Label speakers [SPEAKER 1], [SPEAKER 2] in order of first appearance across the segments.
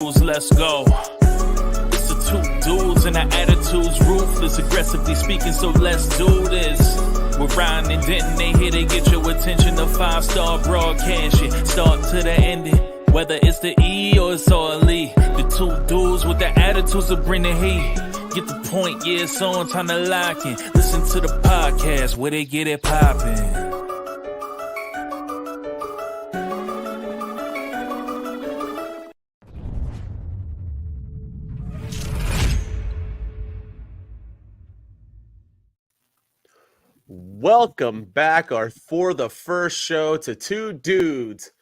[SPEAKER 1] Let's go. It's the two dudes and our attitudes ruthless, aggressively speaking, so let's do this. With Ryan and Denton, they here to get your attention. The 5-star broadcast shit, start to the ending. Whether it's the E or it's all E, the two dudes with the attitudes will bring the heat. Get the point, yeah, it's on, time to lock in. Listen to the podcast where they get it poppin'.
[SPEAKER 2] Welcome back for the first show to Two Dudes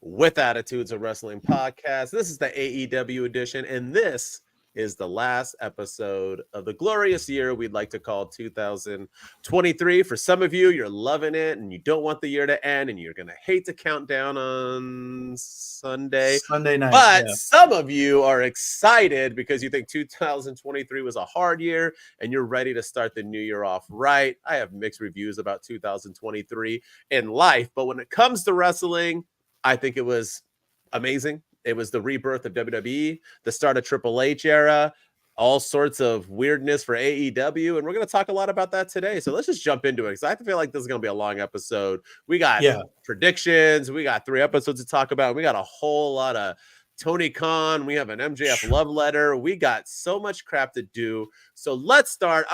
[SPEAKER 2] with Attitudes of Wrestling podcast. This is the AEW edition, and this is the last episode of the glorious year we'd like to call 2023. For some of you, you're loving it, and you don't want the year to end, and you're going to hate to count down on Sunday night. But some of you are excited because you think 2023 was a hard year, and you're ready to start the new year off right. I have mixed reviews about 2023 in life, but when it comes to wrestling, I think it was amazing. It was the rebirth of WWE, the start of Triple H era, all sorts of weirdness for AEW, and we're going to talk a lot about that today. So let's just jump into it, because I feel like this is going to be a long episode. We got predictions. We got 3 episodes to talk about. We got a whole lot of Tony Khan. We have an MJF love letter. We got so much crap to do. So let's start.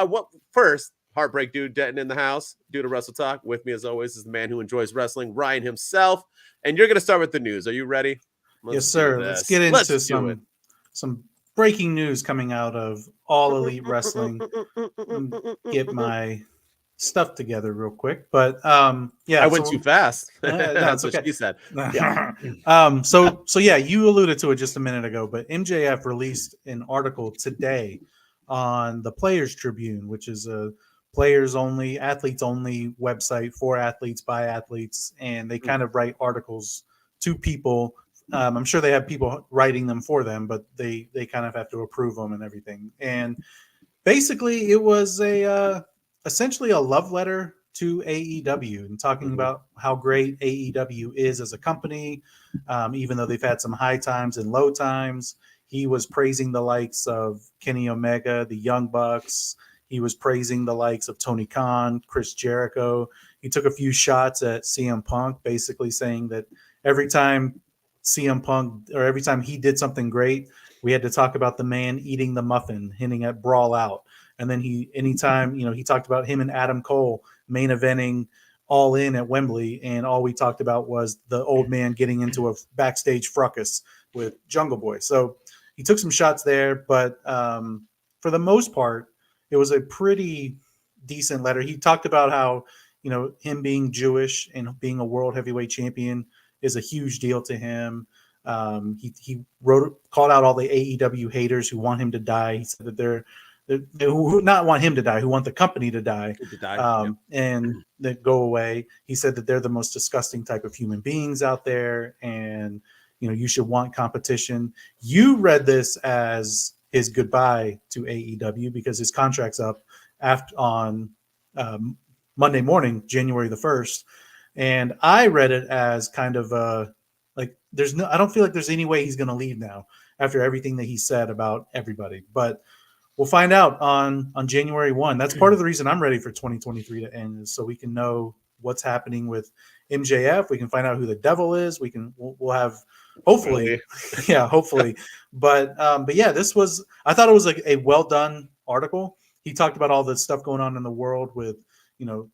[SPEAKER 2] First, Heartbreak Dude Denton in the house. Dude of Wrestle Talk. With me, as always, is the man who enjoys wrestling, Ryan himself. And you're going to start with the news. Are you ready?
[SPEAKER 3] Yes, sir. Let's get into some breaking news coming out of All Elite Wrestling. Get my stuff together real quick, but I
[SPEAKER 2] went too fast. That's
[SPEAKER 3] okay.
[SPEAKER 2] what she said.
[SPEAKER 3] So you alluded to it just a minute ago, but MJF released an article today on the Players Tribune, which is a players only, athletes only website for athletes by athletes, and they kind of write articles to people. I'm sure they have people writing them for them, but they kind of have to approve them and everything. And basically, it was essentially a love letter to AEW and talking about how great AEW is as a company, even though they've had some high times and low times. He was praising the likes of Kenny Omega, the Young Bucks. He was praising the likes of Tony Khan, Chris Jericho. He took a few shots at CM Punk, basically saying that every time CM Punk, or every time he did something great, we had to talk about the man eating the muffin, hinting at Brawl Out. And then he talked about him and Adam Cole main eventing All In at Wembley, and all we talked about was the old man getting into a backstage fracas with Jungle Boy. So he took some shots there, but for the most part, it was a pretty decent letter. He talked about how, him being Jewish and being a world heavyweight champion is a huge deal to him. He called out all the AEW haters who want him to die. He said that who not want him to die, who want the company to die, and that go away. He said that they're the most disgusting type of human beings out there, and you should want competition. You read this as his goodbye to AEW because his contract's up on Monday morning, January the 1st. And I read it as kind of I don't feel like there's any way he's going to leave now after everything that he said about everybody. But we'll find out on January 1. That's part of the reason I'm ready for 2023 to end, is so we can know what's happening with MJF. We can find out who the devil is. We'll have hopefully. But I thought it was a well done article. He talked about all the stuff going on in the world with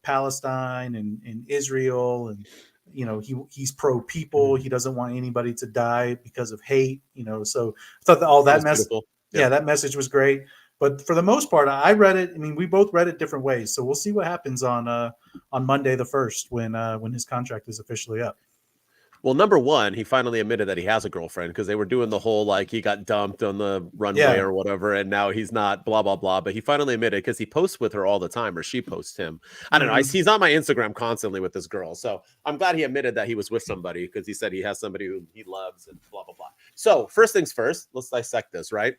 [SPEAKER 3] Palestine and Israel, and he's pro people. He doesn't want anybody to die because of hate. So I thought that all that message, that message was great. But for the most part, I read it. I mean, we both read it different ways. So we'll see what happens on Monday the 1st when his contract is officially up.
[SPEAKER 2] Well, number one, he finally admitted that he has a girlfriend, because they were doing the whole, he got dumped on the runway or whatever, and now he's not, blah, blah, blah. But he finally admitted, because he posts with her all the time, or she posts him. I don't know. He's on my Instagram constantly with this girl. So I'm glad he admitted that he was with somebody, because he said he has somebody who he loves and blah, blah, blah. So first things first, let's dissect this, right?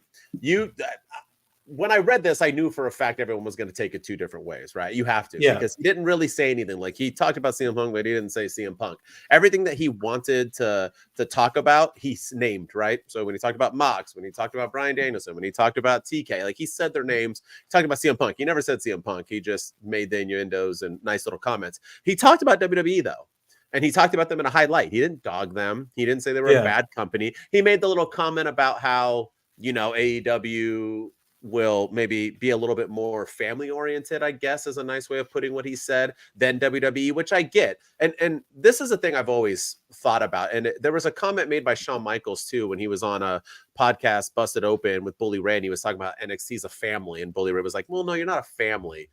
[SPEAKER 2] when I read this, I knew for a fact everyone was going to take it two different ways, right? You have to,
[SPEAKER 3] Yeah.
[SPEAKER 2] because he didn't really say anything. Like, he talked about CM Punk, but he didn't say CM Punk. Everything that he wanted to talk about, he's named, right? So when he talked about Mox, when he talked about Bryan Danielson, when he talked about TK, like, he said their names. He talked about CM Punk. He never said CM Punk. He just made the innuendos and nice little comments. He talked about WWE though. And he talked about them in a highlight. He didn't dog them. He didn't say they were a bad company. He made the little comment about how, AEW will maybe be a little bit more family oriented, I guess, is a nice way of putting what he said, than WWE, which I get. And this is a thing I've always thought about. And there was a comment made by Shawn Michaels too, when he was on a podcast, Busted Open, with Bully Ray, and he was talking about NXT's a family. And Bully Ray was like, well, no, you're not a family,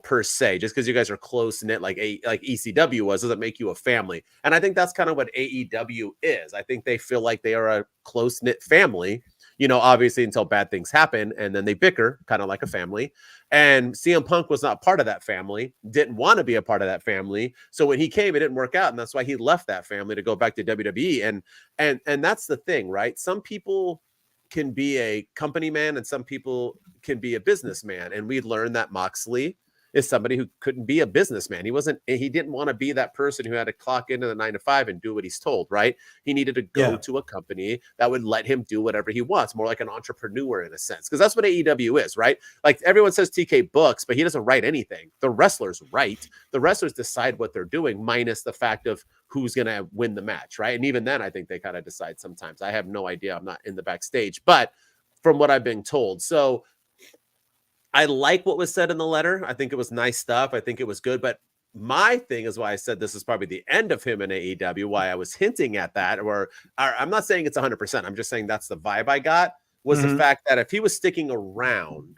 [SPEAKER 2] per se. Just because you guys are close knit like ECW was, doesn't make you a family. And I think that's kind of what AEW is. I think they feel like they are a close knit family, obviously until bad things happen, and then they bicker, kind of like a family. And CM Punk was not part of that family, didn't want to be a part of that family. So when he came, it didn't work out, and that's why he left that family to go back to WWE. And that's the thing, right? Some people can be a company man and some people can be a businessman. And we learned that Moxley is somebody who couldn't be a businessman. He didn't want to be that person who had to clock into the 9 to 5 and do what he's told, right? He needed to go to a company that would let him do whatever he wants, more like an entrepreneur in a sense. Because that's what AEW is, right? Like, everyone says TK books, but he doesn't write anything. The wrestlers write. The wrestlers decide what they're doing, minus the fact of who's going to win the match, right? And even then, I think they kind of decide sometimes. I have no idea. I'm not in the backstage, but from what I've been told. So I like what was said in the letter. I think it was nice stuff. I think it was good. But my thing is why I said this is probably the end of him in AEW, why I was hinting at that, or I'm not saying it's 100%. I'm just saying that's the vibe I got, was the fact that if he was sticking around,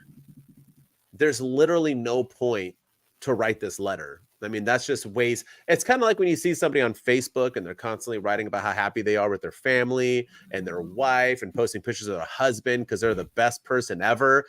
[SPEAKER 2] there's literally no point to write this letter. I mean, that's just ways. It's kind of like when you see somebody on Facebook and they're constantly writing about how happy they are with their family and their wife and posting pictures of their husband because they're the best person ever.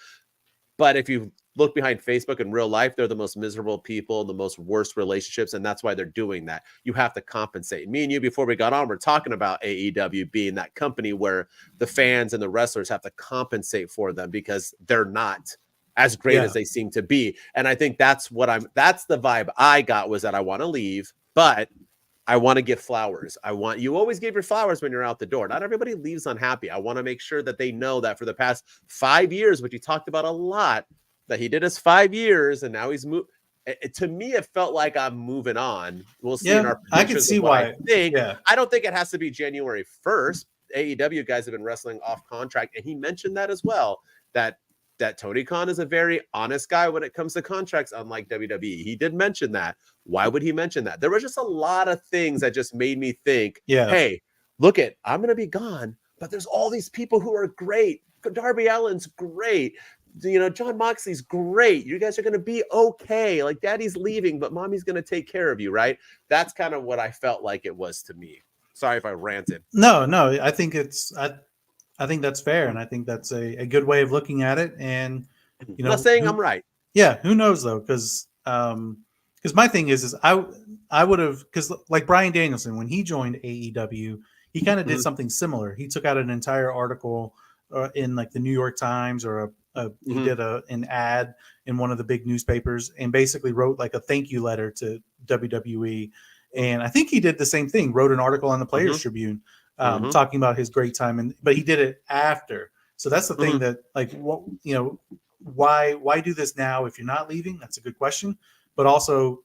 [SPEAKER 2] But if you look behind Facebook in real life, they're the most miserable people, the most worst relationships, and that's why they're doing that. You have to compensate. Me and you, before we got on, we're talking about AEW being that company where the fans and the wrestlers have to compensate for them because they're not as great as they seem to be. And I think that's that's the vibe I got, was that I want to leave, but I want to give flowers. You always give your flowers when you're out the door. Not everybody leaves unhappy. I want to make sure that they know that for the past 5 years, which he talked about a lot, that he did his 5 years and now he's moved. To me, it felt like I'm moving on. We'll see in our
[SPEAKER 3] I can see why.
[SPEAKER 2] I don't think it has to be January 1st. AEW guys have been wrestling off contract, and he mentioned that as well, that Tony Khan is a very honest guy when it comes to contracts, unlike WWE. He did mention that. Why would he mention that? There were just a lot of things that just made me think, hey, look I'm going to be gone, but there's all these people who are great. Darby Allin's great. John Moxley's great. You guys are going to be okay. Like, daddy's leaving, but mommy's going to take care of you, right? That's kind of what I felt like it was to me. Sorry if I ranted.
[SPEAKER 3] No, I think I think that's fair, and I think that's a good way of looking at it. And
[SPEAKER 2] I'm not saying I'm right.
[SPEAKER 3] Yeah, who knows though? Because my thing is I would have, because like Bryan Danielson, when he joined AEW, he kind of did something similar. He took out an entire article in like the New York Times, or he did an ad in one of the big newspapers, and basically wrote like a thank you letter to WWE. And I think he did the same thing, wrote an article on the Players Tribune talking about his great time, but he did it after. So that's the thing that, like, what, why do this now if you're not leaving? That's a good question. But also,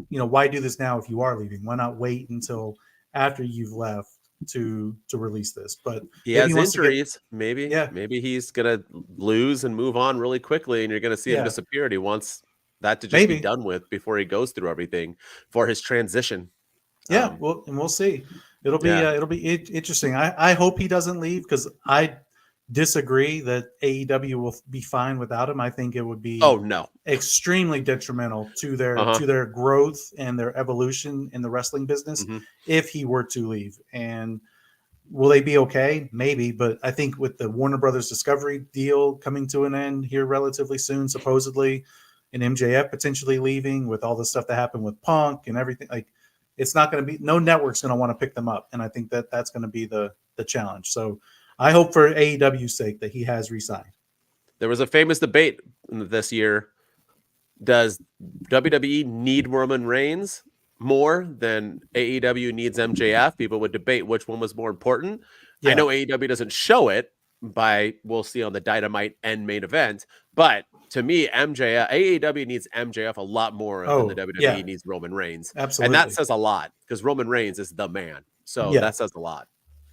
[SPEAKER 3] why do this now if you are leaving? Why not wait until after you've left to release this? But
[SPEAKER 2] he has injuries. Maybe he's gonna lose and move on really quickly, and you're gonna see him disappear. And he wants that to just be done with before he goes through everything for his transition.
[SPEAKER 3] Yeah, well, and we'll see. It'll be interesting. I hope he doesn't leave, because I disagree that AEW will be fine without him. I think it would be extremely detrimental to their growth and their evolution in the wrestling business if he were to leave. And will they be okay? Maybe, but I think with the Warner Brothers Discovery deal coming to an end here relatively soon, supposedly, and MJF potentially leaving, with all the stuff that happened with Punk and everything, like, it's not going to be, no network's going to want to pick them up. And I think that's going to be the challenge. So I hope for AEW's sake that he has resigned.
[SPEAKER 2] there was a famous debate this year. Does WWE need Roman Reigns more than AEW needs MJF? People would debate which one was more important.
[SPEAKER 3] Yeah.
[SPEAKER 2] I know AEW doesn't show it we'll see on the Dynamite and main event, but to me, AEW needs MJF a lot more than the WWE needs Roman Reigns.
[SPEAKER 3] Absolutely.
[SPEAKER 2] And that says a lot because Roman Reigns is the man. So that says a lot.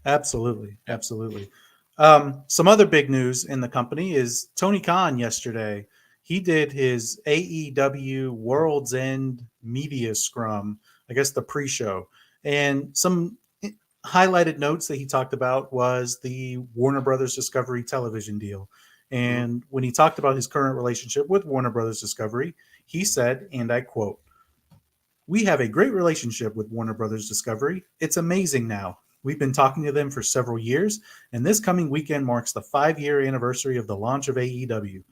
[SPEAKER 3] Absolutely. Absolutely. Some other big news in the company is Tony Khan yesterday. He did his AEW Worlds End media scrum, I guess the pre-show. And some highlighted notes that he talked about was the Warner Brothers Discovery television deal. And when he talked about his current relationship with Warner Brothers Discovery, he said, and I quote, "We have a great relationship with Warner Brothers Discovery. It's amazing now. We've been talking to them for several years, and this coming weekend marks the 5-year anniversary of the launch of AEW.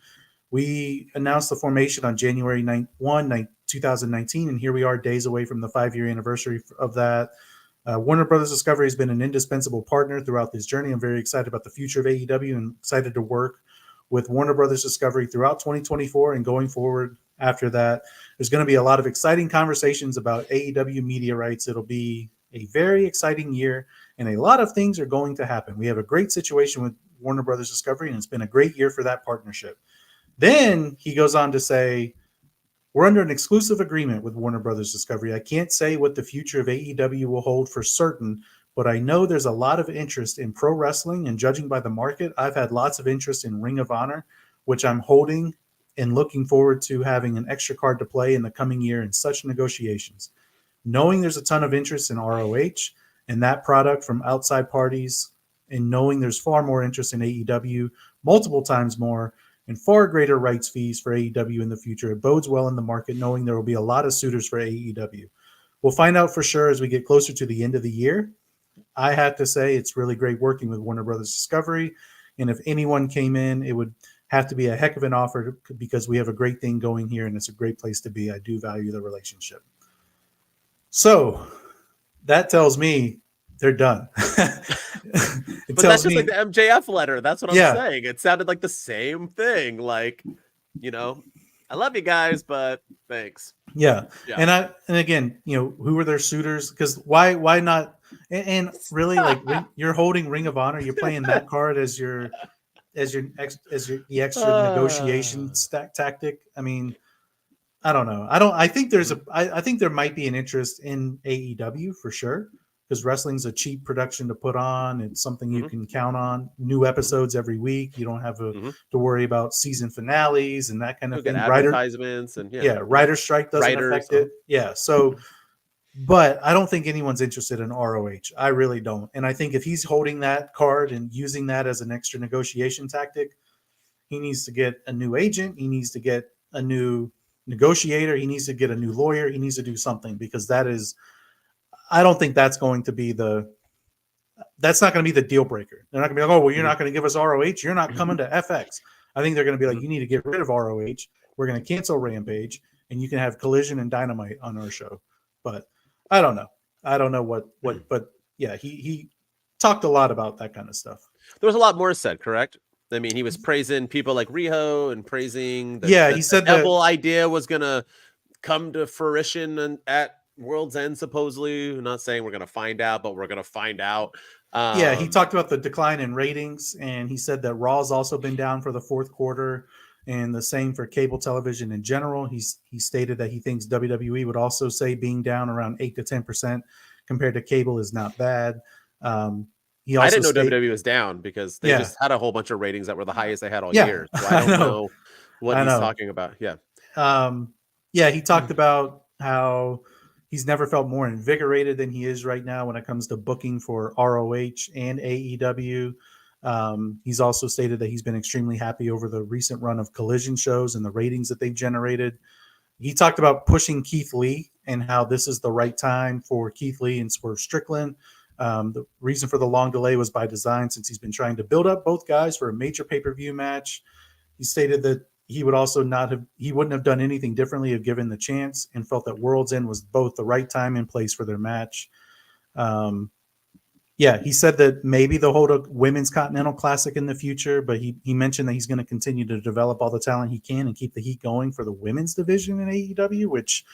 [SPEAKER 3] We announced the formation on January 1, 2019, and here we are days away from the 5-year anniversary of that. Warner Brothers Discovery has been an indispensable partner throughout this journey. I'm very excited about the future of AEW and excited to work with Warner Brothers Discovery throughout 2024 and going forward after that. There's going to be a lot of exciting conversations about AEW media rights. It'll be a very exciting year, and a lot of things are going to happen. We have a great situation with Warner Brothers Discovery, and it's been a great year for that partnership." Then he goes on to say, "We're under an exclusive agreement with Warner Brothers Discovery. I can't say what the future of AEW will hold for certain, but I know there's a lot of interest in pro wrestling, and judging by the market, I've had lots of interest in Ring of Honor, which I'm holding and looking forward to having an extra card to play in the coming year in such negotiations. Knowing there's a ton of interest in ROH and that product from outside parties, and knowing there's far more interest in AEW, multiple times more, and far greater rights fees for AEW in the future, it bodes well in the market, knowing there will be a lot of suitors for AEW. We'll find out for sure as we get closer to the end of the year. I have to say it's really great working with Warner Brothers Discovery, and if anyone came in, it would have to be a heck of an offer because we have a great thing going here, and it's a great place to be. I do value the relationship." So that tells me they're done.
[SPEAKER 2] But that's just like the MJF letter. That's what I'm saying. It sounded like the same thing. Like, I love you guys, but thanks.
[SPEAKER 3] Yeah. And again, who are their suitors? Because why not? And really, like you're holding Ring of Honor, you're playing that card as the extra negotiation tactic. I mean, I don't know. I think I think there might be an interest in AEW for sure, because wrestling's a cheap production to put on. It's something you can count on. New episodes every week. You don't have to worry about season finales and that kind of thing.
[SPEAKER 2] Advertisements and
[SPEAKER 3] writer strike doesn't affect it. Yeah. So, but I don't think anyone's interested in ROH. I really don't. And I think if he's holding that card and using that as an extra negotiation tactic, he needs to get a new agent. He needs to get a new negotiator. He needs to get a new lawyer. He needs to do something, because I don't think that's going to be that's not going to be the deal breaker. They're not going to be like, "Oh, well, you're not going to give us ROH. You're not coming to FX." I think they're going to be like, "You need to get rid of ROH. We're going to cancel Rampage, and you can have Collision and Dynamite on our show." But I don't know. I don't know what, but yeah, he talked a lot about that kind of stuff.
[SPEAKER 2] There was a lot more said, correct? I mean, he was praising people like Riho and praising
[SPEAKER 3] he said
[SPEAKER 2] the Devil idea was going to come to fruition at World's End, supposedly. I'm not saying we're going to find out, but we're going to find out.
[SPEAKER 3] He talked about the decline in ratings, and he said that Raw's also been down for the fourth quarter, and the same for cable television in general. He stated that he thinks WWE would also say being down around 8 to 10% compared to cable is not bad.
[SPEAKER 2] I didn't know WWE was down because they just had a whole bunch of ratings that were the highest they had all year. So I don't know what he's talking about.
[SPEAKER 3] He talked about how he's never felt more invigorated than he is right now when it comes to booking for ROH and AEW. He's also stated that he's been extremely happy over the recent run of Collision shows and the ratings that they've generated. He talked about pushing Keith Lee and how this is the right time for Keith Lee and Swerve Strickland. The reason for the long delay was by design, since he's been trying to build up both guys for a major pay-per-view match. He stated that he wouldn't have done anything differently if given the chance, and felt that World's End was both the right time and place for their match. Yeah, he said that maybe they'll hold a women's Continental Classic in the future, but he mentioned that he's going to continue to develop all the talent he can and keep the heat going for the women's division in AEW, which,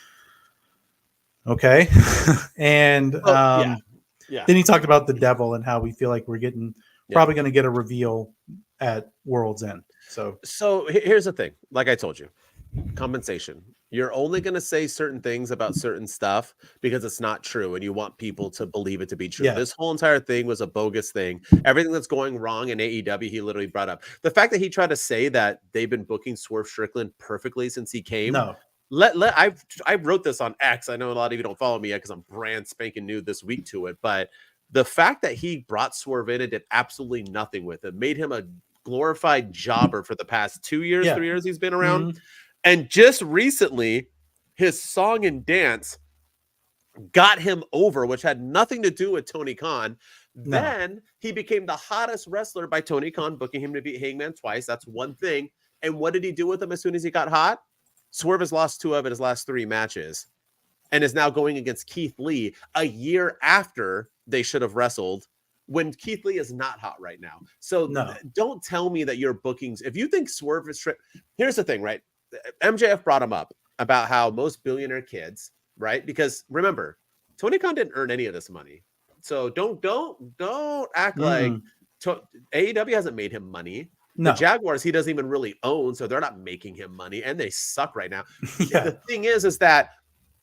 [SPEAKER 3] okay. And
[SPEAKER 2] Yeah.
[SPEAKER 3] then he talked about the devil and how we feel like we're getting
[SPEAKER 2] Yeah.
[SPEAKER 3] probably going to get a reveal at World's End.
[SPEAKER 2] So here's the thing. Like I told you, compensation. You're only going to say certain things about certain stuff because it's not true and you want people to believe it to be true.
[SPEAKER 3] Yeah.
[SPEAKER 2] This whole entire thing was a bogus thing. Everything that's going wrong in AEW, he literally brought up. The fact that he tried to say that they've been booking Swerve Strickland perfectly since he came.
[SPEAKER 3] No.
[SPEAKER 2] I wrote this on X. I know a lot of you don't follow me yet because I'm brand spanking new this week to it. But the fact that he brought Swerve in and did absolutely nothing with it, made him a glorified jobber for the past 2 years, 3 years he's been around.
[SPEAKER 3] Mm-hmm.
[SPEAKER 2] And just recently, his song and dance got him over, which had nothing to do with Tony Khan.
[SPEAKER 3] No.
[SPEAKER 2] Then he became the hottest wrestler by Tony Khan booking him to beat Hangman twice. That's one thing. And what did he do with him as soon as he got hot? Swerve has lost 2 of his last 3 matches and is now going against Keith Lee a year after they should have wrestled, when Keith Lee is not hot right now. So don't tell me that your bookings, if you think Swerve is here's the thing, right? MJF brought him up about how most billionaire kids, right? Because remember, Tony Khan didn't earn any of this money. So don't act like AEW hasn't made him money.
[SPEAKER 3] No.
[SPEAKER 2] The Jaguars, he doesn't even really own, so they're not making him money, and they suck right now.
[SPEAKER 3] Yeah.
[SPEAKER 2] The thing is that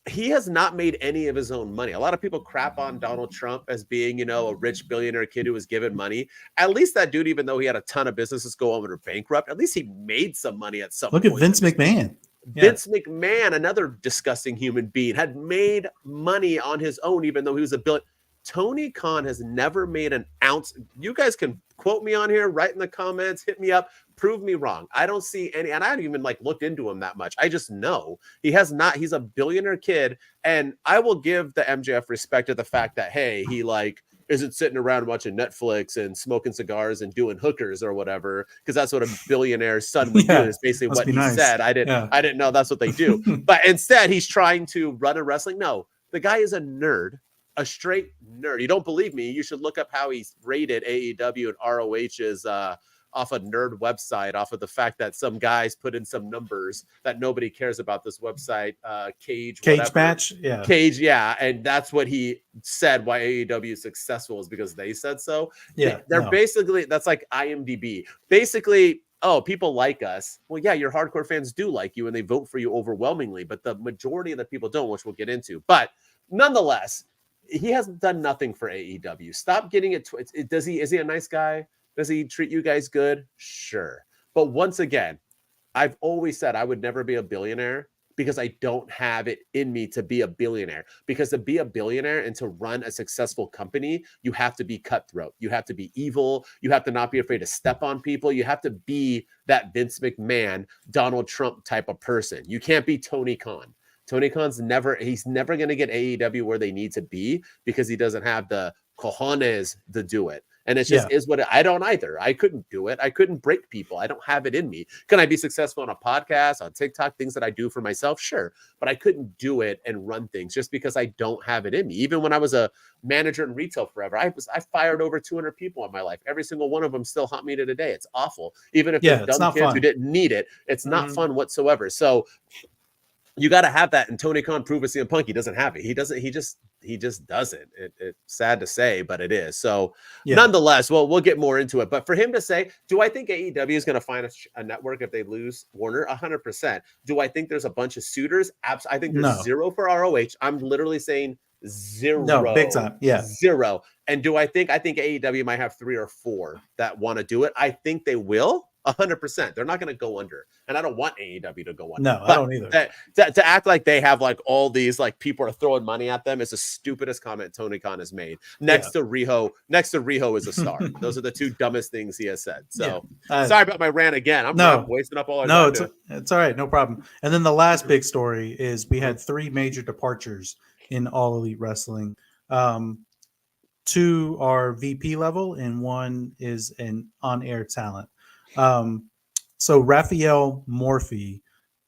[SPEAKER 2] he has not made any of his own money. A lot of people crap on Donald Trump as being, a rich billionaire kid who was given money. At least that dude, even though he had a ton of businesses go under bankrupt, at least he made some money at some point.
[SPEAKER 3] Look at Vince McMahon.
[SPEAKER 2] Vince McMahon, another disgusting human being, had made money on his own, even though he was a billion. Tony Khan has never made an ounce. You guys can quote me on here, write in the comments, hit me up, prove me wrong. I don't see any, and I haven't even looked into him that much. I just know he has not. He's a billionaire kid, and I will give the MJF respect to the fact that, hey, he isn't sitting around watching Netflix and smoking cigars and doing hookers or whatever, because that's what a billionaire's son would do. Is basically what he said. I didn't know that's what they do. But instead, he's trying to run a wrestling. No, the guy is a nerd. A straight nerd. You don't believe me? You should look up how he's rated AEW and ROH's off a nerd website, off of the fact that some guys put in some numbers that nobody cares about this website. Cage
[SPEAKER 3] match,
[SPEAKER 2] Cage, and that's what he said. Why AEW is successful is because they said so. They're basically, that's like IMDb. Basically, oh, people like us. Well, yeah, your hardcore fans do like you and they vote for you overwhelmingly, but the majority of the people don't, which we'll get into. But nonetheless, he hasn't done nothing for AEW. Stop getting it. Is he a nice guy? Does he treat you guys good? Sure. But once again, I've always said I would never be a billionaire because I don't have it in me to be a billionaire. Because to be a billionaire and to run a successful company, you have to be cutthroat. You have to be evil. You have to not be afraid to step on people. You have to be that Vince McMahon, Donald Trump type of person. You can't be Tony Khan. Tony Khan's never going to get AEW where they need to be because he doesn't have the cojones to do it. And it just is what I don't either. I couldn't do it. I couldn't break people. I don't have it in me. Can I be successful on a podcast, on TikTok, things that I do for myself? Sure. But I couldn't do it and run things just because I don't have it in me. Even when I was a manager in retail forever, I fired over 200 people in my life. Every single one of them still haunt me to today. It's awful. Even if they're dumb kids who didn't need it, it's not fun whatsoever. So you got to have that. And Tony Khan proved with CM Punk, he doesn't have it. He just doesn't. It's sad to say, but it is. So nonetheless, well, we'll get more into it. But for him to say, do I think AEW is going to find a network if they lose Warner? 100%. Do I think there's a bunch of suitors? I think there's 0 for ROH. I'm literally saying 0.
[SPEAKER 3] No, big time. Yeah.
[SPEAKER 2] 0. And I think AEW might have 3 or 4 that want to do it. I think they will. 100%. They're not going to go under, and I don't want AEW to go under.
[SPEAKER 3] No, I don't either.
[SPEAKER 2] To act like they have all these people are throwing money at them is the stupidest comment Tony Khan has made. Next to Riho is a star. Those are the 2 dumbest things he has said. So sorry about my rant again. I'm wasting up all our time.
[SPEAKER 3] It's all right, no problem. And then the last big story is we had 3 major departures in All Elite Wrestling. 2 are VP level, and 1 is an on-air talent. So Raphael Morphy,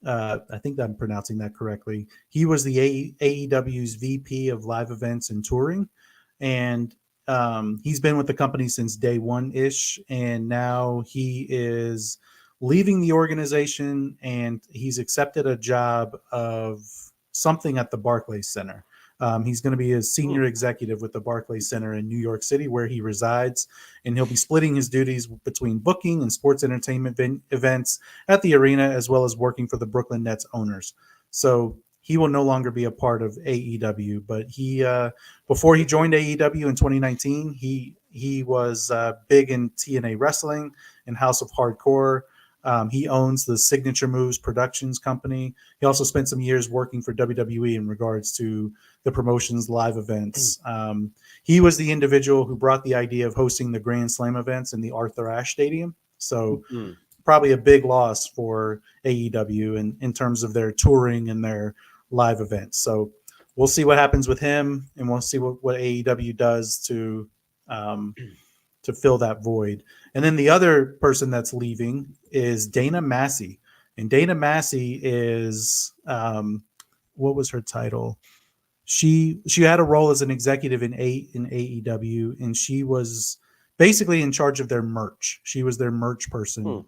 [SPEAKER 3] I think I'm pronouncing that correctly. He was the AEW's VP of live events and touring. And he's been with the company since day one-ish, and now he is leaving the organization, and he's accepted a job of something at the Barclays Center. He's going to be a senior executive with the Barclays Center in New York City, where he resides, and he'll be splitting his duties between booking and sports entertainment events at the arena, as well as working for the Brooklyn Nets owners. So he will no longer be a part of AEW, but he before he joined AEW in 2019, he was big in TNA Wrestling and House of Hardcore. He owns the Signature Moves Productions company. He also spent some years working for WWE in regards to the promotion's live events. He was the individual who brought the idea of hosting the Grand Slam events in the Arthur Ashe Stadium. So probably a big loss for AEW in terms of their touring and their live events. So we'll see what happens with him, and we'll see what AEW does to fill that void. And then the other person that's leaving is Dana Massey. And Dana Massey is what was her title? She had a role as an executive in AEW, and she was basically in charge of their merch. She was their merch person,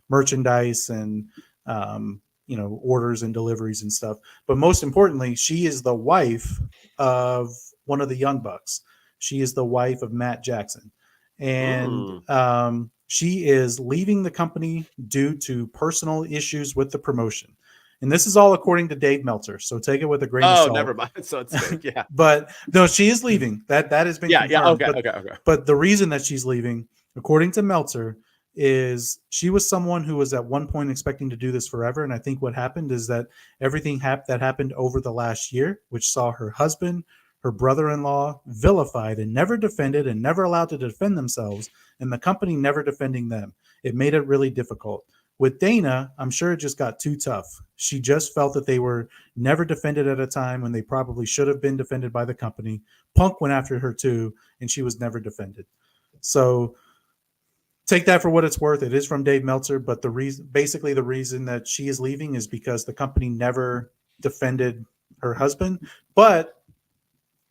[SPEAKER 3] merchandise and orders and deliveries and stuff. But most importantly, she is the wife of one of the Young Bucks. She is the wife of Matt Jackson. And she is leaving the company due to personal issues with the promotion. And this is all according to Dave Meltzer. So take it with a grain of salt. Oh,
[SPEAKER 2] never mind. So it's fake. Yeah.
[SPEAKER 3] But no, she is leaving. That has been confirmed.
[SPEAKER 2] Okay.
[SPEAKER 3] But the reason that she's leaving, according to Meltzer, is she was someone who was at one point expecting to do this forever. And I think what happened is that everything that happened over the last year, which saw her husband, her brother-in-law vilified and never defended and never allowed to defend themselves, and the company never defending them. It made it really difficult. With Dana, I'm sure it just got too tough. She just felt that they were never defended at a time when they probably should have been defended by the company. Punk went after her too, and she was never defended. So take that for what it's worth. It is from Dave Meltzer, but the reason that she is leaving is because the company never defended her husband, but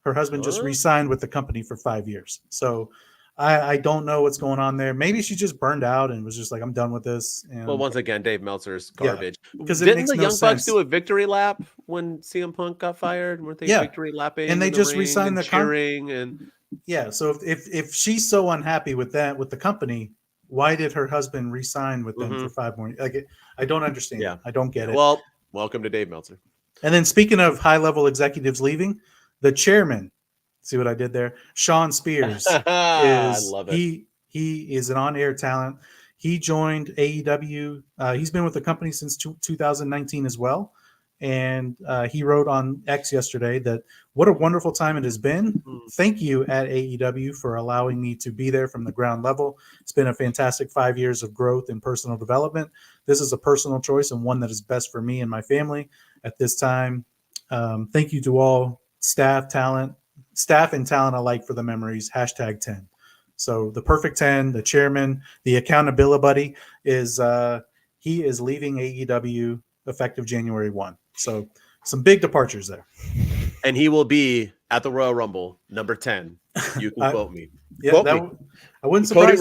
[SPEAKER 3] her husband just re-signed with the company for 5 years. So I don't know what's going on there. Maybe she just burned out and was just like, I'm done with this. And
[SPEAKER 2] well, once again, Dave Meltzer's garbage.
[SPEAKER 3] Because
[SPEAKER 2] didn't the Young Bucks do a victory lap when CM Punk got fired? Weren't they victory lapping?
[SPEAKER 3] And they just re-signed the
[SPEAKER 2] cheering and
[SPEAKER 3] so if she's so unhappy with that with the company, why did her husband re-sign with them for 5 more? Like, I don't understand.
[SPEAKER 2] Yeah,
[SPEAKER 3] I don't get it.
[SPEAKER 2] Well, welcome to Dave Meltzer.
[SPEAKER 3] And then speaking of high-level executives leaving, the chairman. See what I did there? Sean Spears
[SPEAKER 2] I love it.
[SPEAKER 3] He is an on-air talent. He joined AEW. He's been with the company since 2019 as well. And he wrote on X yesterday that what a wonderful time it has been. Thank you at AEW for allowing me to be there from the ground level. It's been a fantastic 5 years of growth and personal development. This is a personal choice and one that is best for me and my family at this time. Thank you to all staff and talent alike for the memories. #10. So the perfect 10, the chairman, the accountability buddy is he is leaving AEW effective January 1. So some big departures there.
[SPEAKER 2] And he will be at the Royal Rumble, number 10. You can quote me.
[SPEAKER 3] Yeah,
[SPEAKER 2] quote me.
[SPEAKER 3] I wouldn't surprise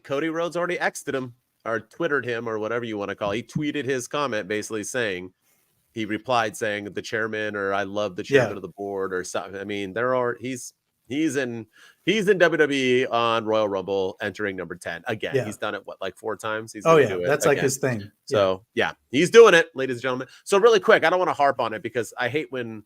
[SPEAKER 2] Cody Rhodes already X'd him or Twittered him or whatever you want to call it. He tweeted his comment basically saying, he replied saying the chairman or I love the chairman of the board or something. I mean, he's in WWE on Royal Rumble entering number 10 again. He's done it like 4 times. He's do it
[SPEAKER 3] that's
[SPEAKER 2] again.
[SPEAKER 3] Like his thing.
[SPEAKER 2] So he's doing it, ladies and gentlemen. So really quick, I don't want to harp on it because I hate when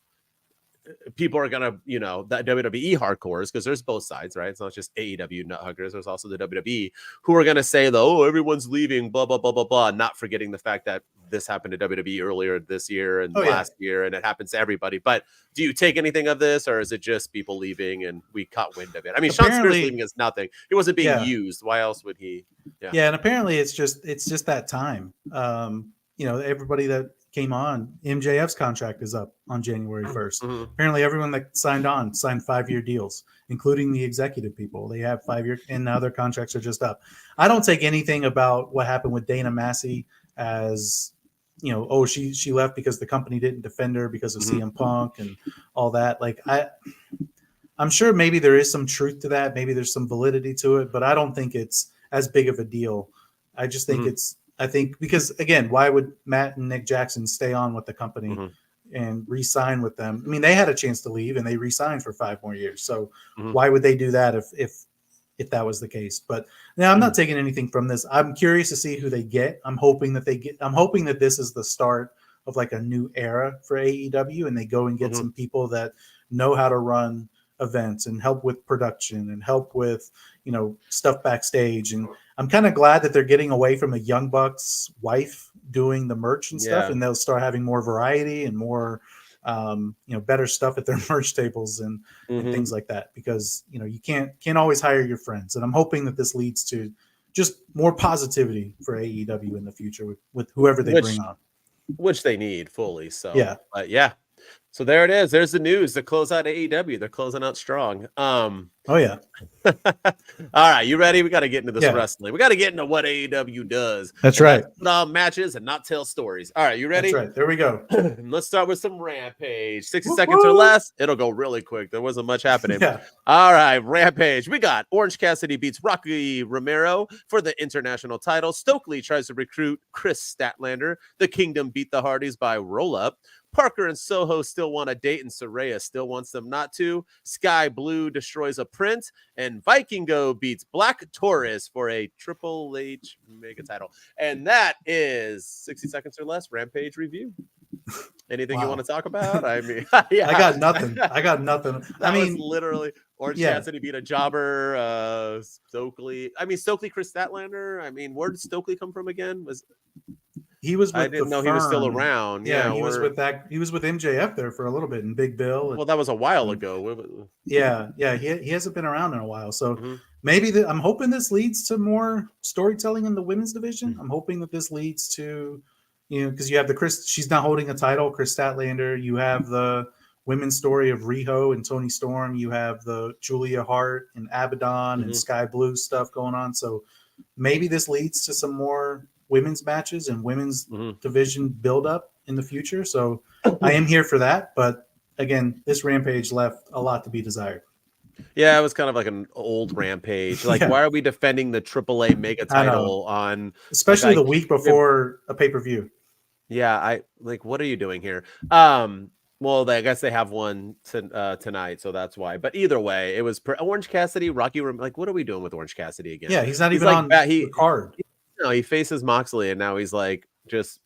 [SPEAKER 2] people are gonna, that WWE hardcores, because there's both sides, right? It's not just AEW nut huggers. There's also the WWE who are gonna say, everyone's leaving, blah blah blah blah blah, not forgetting the fact that this happened to WWE earlier this year and last year, and it happens to everybody. But do you take anything of this, or is it just people leaving and we caught wind of it? I mean, Sean Spears leaving is nothing. He wasn't being used. Why else would he?
[SPEAKER 3] Yeah, and apparently it's just that time. Everybody that came on, MJF's contract is up on January 1st. Apparently everyone that signed 5-year deals, including the executive people. They have 5-year, and now their contracts are just up. I don't take anything about what happened with Dana Massey as, she left because the company didn't defend her because of CM Punk and all that. Like, I'm sure maybe there is some truth to that. Maybe there's some validity to it, but I don't think it's as big of a deal. I just think I think because again, why would Matt and Nick Jackson stay on with the company and re-sign with them? I mean, they had a chance to leave and they re-signed for 5 more years. So why would they do that if that was the case? But now I'm not taking anything from this. I'm curious to see who they get. I'm hoping that this is the start of like a new era for AEW, and they go and get some people that know how to run events and help with production and help with, stuff backstage. And I'm kind of glad that they're getting away from the Young Bucks wife doing the merch and stuff, and they'll start having more variety and more, better stuff at their merch tables and things like that, because, you can't always hire your friends. And I'm hoping that this leads to just more positivity for AEW in the future with whoever they bring on.
[SPEAKER 2] Which they need fully. So,
[SPEAKER 3] yeah.
[SPEAKER 2] So there it is. There's the news to close out AEW. They're closing out strong.
[SPEAKER 3] Oh yeah.
[SPEAKER 2] All right, you ready? We got to get into this wrestling. We got to get into what AEW does.
[SPEAKER 3] That's right.
[SPEAKER 2] Matches and not tell stories. All right, you ready?
[SPEAKER 3] That's right. There we go.
[SPEAKER 2] Let's start with some Rampage. 60 seconds or less. It'll go really quick. There wasn't much happening. All right, Rampage. We got Orange Cassidy beats Rocky Romero for the international title. Stokely tries to recruit Chris Statlander. The Kingdom beat the Hardys by roll-up. Parker and Soho still want a date, and Saraya still wants them not to. Sky Blue destroys a print, and Vikingo beats Black Taurus for a Triple H mega title. And that is 60 seconds or less Rampage review. Anything you want to talk about? I mean,
[SPEAKER 3] I got nothing. I mean,
[SPEAKER 2] was literally Orange Cassidy beat a jobber. Stokely. Stokely, Chris Statlander. I mean, where did Stokely come from again?
[SPEAKER 3] He was with
[SPEAKER 2] I didn't know he was still around.
[SPEAKER 3] Yeah, he was with MJF there for a little bit, and Big Bill.
[SPEAKER 2] Well, that was a while ago.
[SPEAKER 3] Yeah. He hasn't been around in a while, so maybe I'm hoping this leads to more storytelling in the women's division. I'm hoping that this leads to, because you have she's not holding a title, Chris Statlander. You have the women's story of Riho and Toni Storm. You have the Julia Hart and Abaddon and Sky Blue stuff going on. So maybe this leads to some more women's matches and women's division build up in the future. So I am here for that. But again, this Rampage left a lot to be desired.
[SPEAKER 2] Yeah, it was kind of like an old Rampage. Like, why are we defending the AAA mega title on,
[SPEAKER 3] especially the week before a pay-per-view?
[SPEAKER 2] Yeah, what are you doing here? Well, I guess they have one tonight, so that's why. But either way, it was Orange Cassidy, Rocky. What are we doing with Orange Cassidy again?
[SPEAKER 3] Yeah, he's not even on the card.
[SPEAKER 2] No, he faces Moxley, and now he's just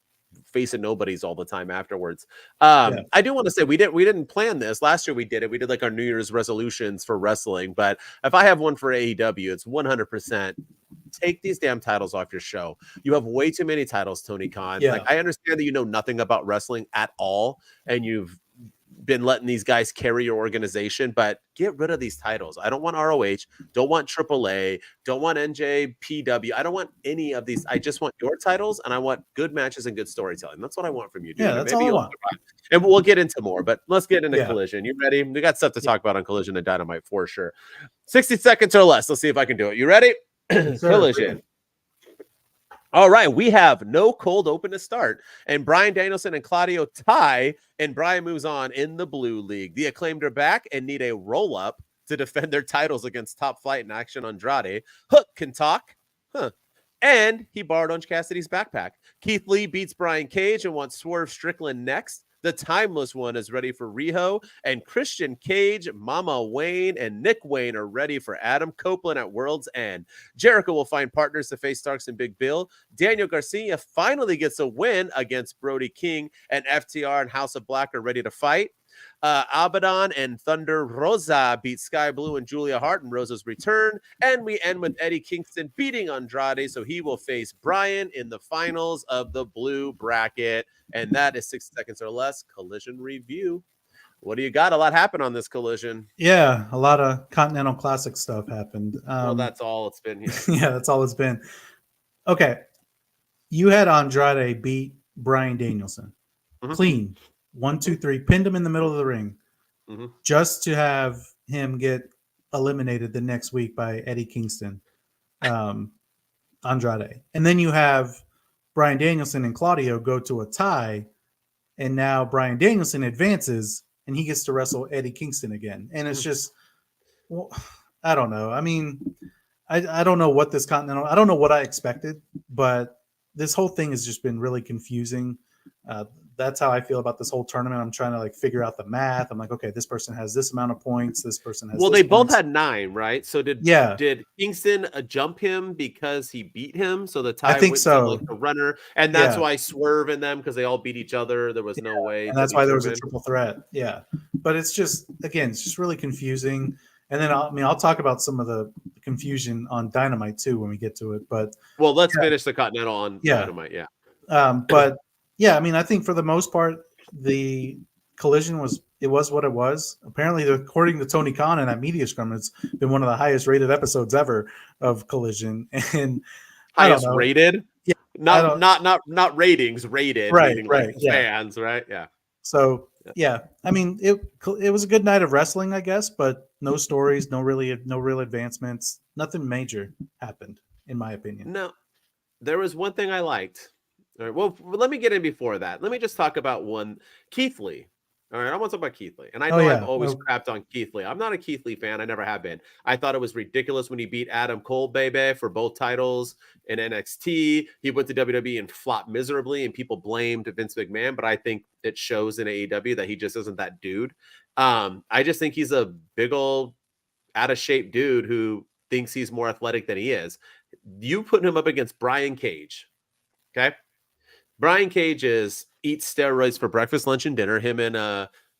[SPEAKER 2] facing nobodies all the time afterwards. I do want to say we didn't plan this. Last year we did it. We did like our New Year's resolutions for wrestling. But if I have one for AEW, it's 100% take these damn titles off your show. You have way too many titles, Tony Khan.
[SPEAKER 3] Yeah.
[SPEAKER 2] I understand that you know nothing about wrestling at all, and you've been letting these guys carry your organization, but get rid of these titles. I don't want ROH, don't want AAA, don't want NJPW. I don't want any of these. I just want your titles, and I want good matches and good storytelling. That's what I want from you, dude.
[SPEAKER 3] Yeah, that's all I want.
[SPEAKER 2] And we'll get into more, but let's get into Collision. You ready? We got stuff to talk about on Collision and Dynamite for sure. 60 seconds or less. Let's see if I can do it. You ready? Collision. All right, we have no cold open to start, and Bryan Danielson and Claudio tie, and Bryan moves on in the Blue League. The Acclaimed are back and need a roll-up to defend their titles against Top Flight and Action Andrade. Hook can talk, and he borrowed Orange Cassidy's backpack. Keith Lee beats Brian Cage and wants Swerve Strickland next. The Timeless One is ready for Riho, and Christian Cage, Mama Wayne, and Nick Wayne are ready for Adam Copeland at World's End. Jericho will find partners to face Starks and Big Bill. Daniel Garcia finally gets a win against Brody King, and FTR and House of Black are ready to fight. Abaddon and Thunder Rosa beat Sky Blue and Julia Hart in Rosa's return. And we end with Eddie Kingston beating Andrade, so he will face Bryan in the finals of the blue bracket. And that is 60 seconds or less Collision review. What do you got? A lot happened on this Collision.
[SPEAKER 3] Yeah, a lot of Continental Classic stuff happened.
[SPEAKER 2] Well, that's all it's been.
[SPEAKER 3] Yeah, that's all it's been. Okay. You had Andrade beat Bryan Danielson. Clean. 1, 2, 3. Pinned him in the middle of the ring. Just to have him get eliminated the next week by Eddie Kingston. Andrade. And then you have Bryan Danielson and Claudio go to a tie. And now Bryan Danielson advances and he gets to wrestle Eddie Kingston again. And it's just, Well, I don't know. I mean, I don't know what this Continental. I don't know what I expected, but this whole thing has just been really confusing. That's how I feel about this whole tournament. I'm trying to like figure out the math. I'm like, okay, this person has this amount of points. This person has.
[SPEAKER 2] Well,
[SPEAKER 3] this
[SPEAKER 2] they both
[SPEAKER 3] points.
[SPEAKER 2] had 9, right? So did Kingston jump him because he beat him? So the tie
[SPEAKER 3] think
[SPEAKER 2] went
[SPEAKER 3] so.
[SPEAKER 2] to like the runner, and that's why Swerve in them because they all beat each other. There was no way,
[SPEAKER 3] and that's why there was a triple threat. Yeah, but it's just it's just really confusing. And then I'll talk about some of the confusion on Dynamite too when we get to it. But
[SPEAKER 2] well, let's finish the Continental on Dynamite. Yeah.
[SPEAKER 3] But yeah, I mean, I think for the most part, the Collision was what it was. Apparently, according to Tony Khan and that media scrum, it's been one of the highest rated episodes ever of Collision. And
[SPEAKER 2] highest rated?
[SPEAKER 3] Yeah.
[SPEAKER 2] Not ratings, rated.
[SPEAKER 3] Right,
[SPEAKER 2] meaning
[SPEAKER 3] right.
[SPEAKER 2] Like fans, right? Yeah.
[SPEAKER 3] So yeah, I mean, it was a good night of wrestling, I guess, but no stories, no real advancements, nothing major happened, in my opinion.
[SPEAKER 2] No, there was one thing I liked. All right, well, let me get in before that. Let me just talk about one, Keith Lee. All right, I want to talk about Keith Lee. And I know I've always crapped on Keith Lee. I'm not a Keith Lee fan. I never have been. I thought it was ridiculous when he beat Adam Cole, baby, for both titles in NXT. He went to WWE and flopped miserably, and people blamed Vince McMahon. But I think it shows in AEW that he just isn't that dude. I just think he's a big old out-of-shape dude who thinks he's more athletic than he is. You put him up against Brian Cage, okay? Brian Cage eats steroids for breakfast, lunch, and dinner. Him and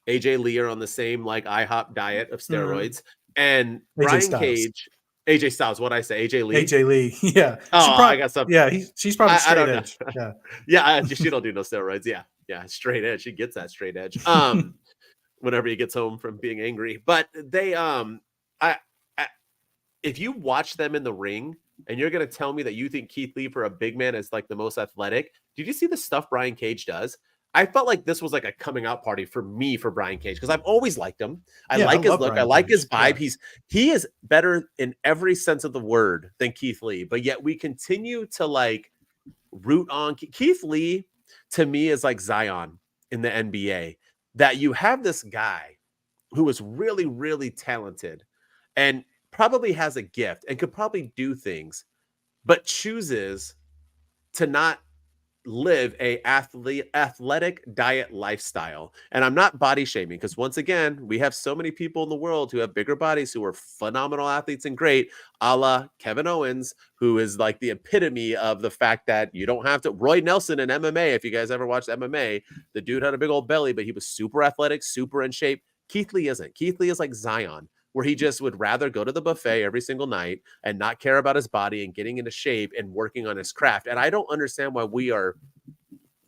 [SPEAKER 2] AJ Lee are on the same like IHOP diet of steroids. And Brian Cage, AJ Styles, what I say, AJ Lee,
[SPEAKER 3] yeah.
[SPEAKER 2] I got something.
[SPEAKER 3] Yeah, she's probably straight edge.
[SPEAKER 2] Yeah, she don't do no steroids. Yeah, straight edge. She gets that straight edge. Whenever he gets home from being angry, but they if you watch them in the ring. And you're going to tell me that you think Keith Lee for a big man is like the most athletic. Did you see the stuff Brian Cage does? I felt like this was like a coming out party for me for Brian Cage because I've always liked him. I like his look. Brian I like Cage. His vibe. Yeah. He is better in every sense of the word than Keith Lee. But yet we continue to like root on Keith Lee. To me is like Zion in the NBA. That you have this guy who is really, really talented and probably has a gift and could probably do things, but chooses to not live a athletic diet lifestyle. And I'm not body shaming because once again, we have so many people in the world who have bigger bodies who are phenomenal athletes and great, a la Kevin Owens, who is like the epitome of the fact that you don't have to. Roy Nelson in MMA, if you guys ever watched MMA, the dude had a big old belly, but he was super athletic, super in shape. Keith Lee isn't. Keith Lee is like Zion, where he just would rather go to the buffet every single night and not care about his body and getting into shape and working on his craft. And I don't understand why we are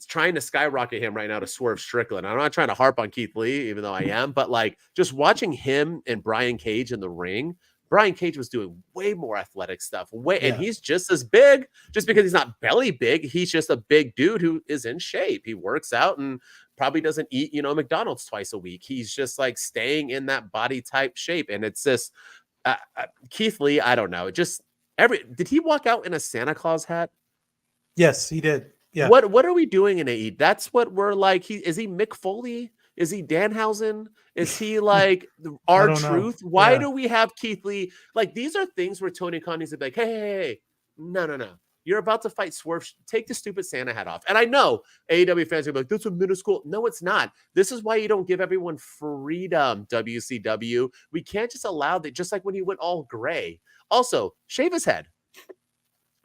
[SPEAKER 2] trying to skyrocket him right now to Swerve Strickland. I'm not trying to harp on Keith Lee, even though I am, but like just watching him and Brian Cage in the ring, Brian Cage was doing way more athletic stuff. And he's just as big, just because he's not belly big. He's just a big dude who is in shape. He works out and probably doesn't eat, McDonald's twice a week. He's just like staying in that body type shape. And it's just Keith Lee. I don't know. Did he walk out in a Santa Claus hat?
[SPEAKER 3] Yes, he did. Yeah.
[SPEAKER 2] What are we doing in AE? That's what we're like. Is he Mick Foley? Is he Danhausen? Is he like R-Truth? Why do we have Keith Lee? Like, these are things where Tony Khan needs to be like, hey, no. You're about to fight Swerve. Take the stupid Santa hat off. And I know AEW fans are like, that's a minuscule. No, it's not. This is why you don't give everyone freedom, WCW. We can't just allow that, just like when he went all gray. Also, shave his head.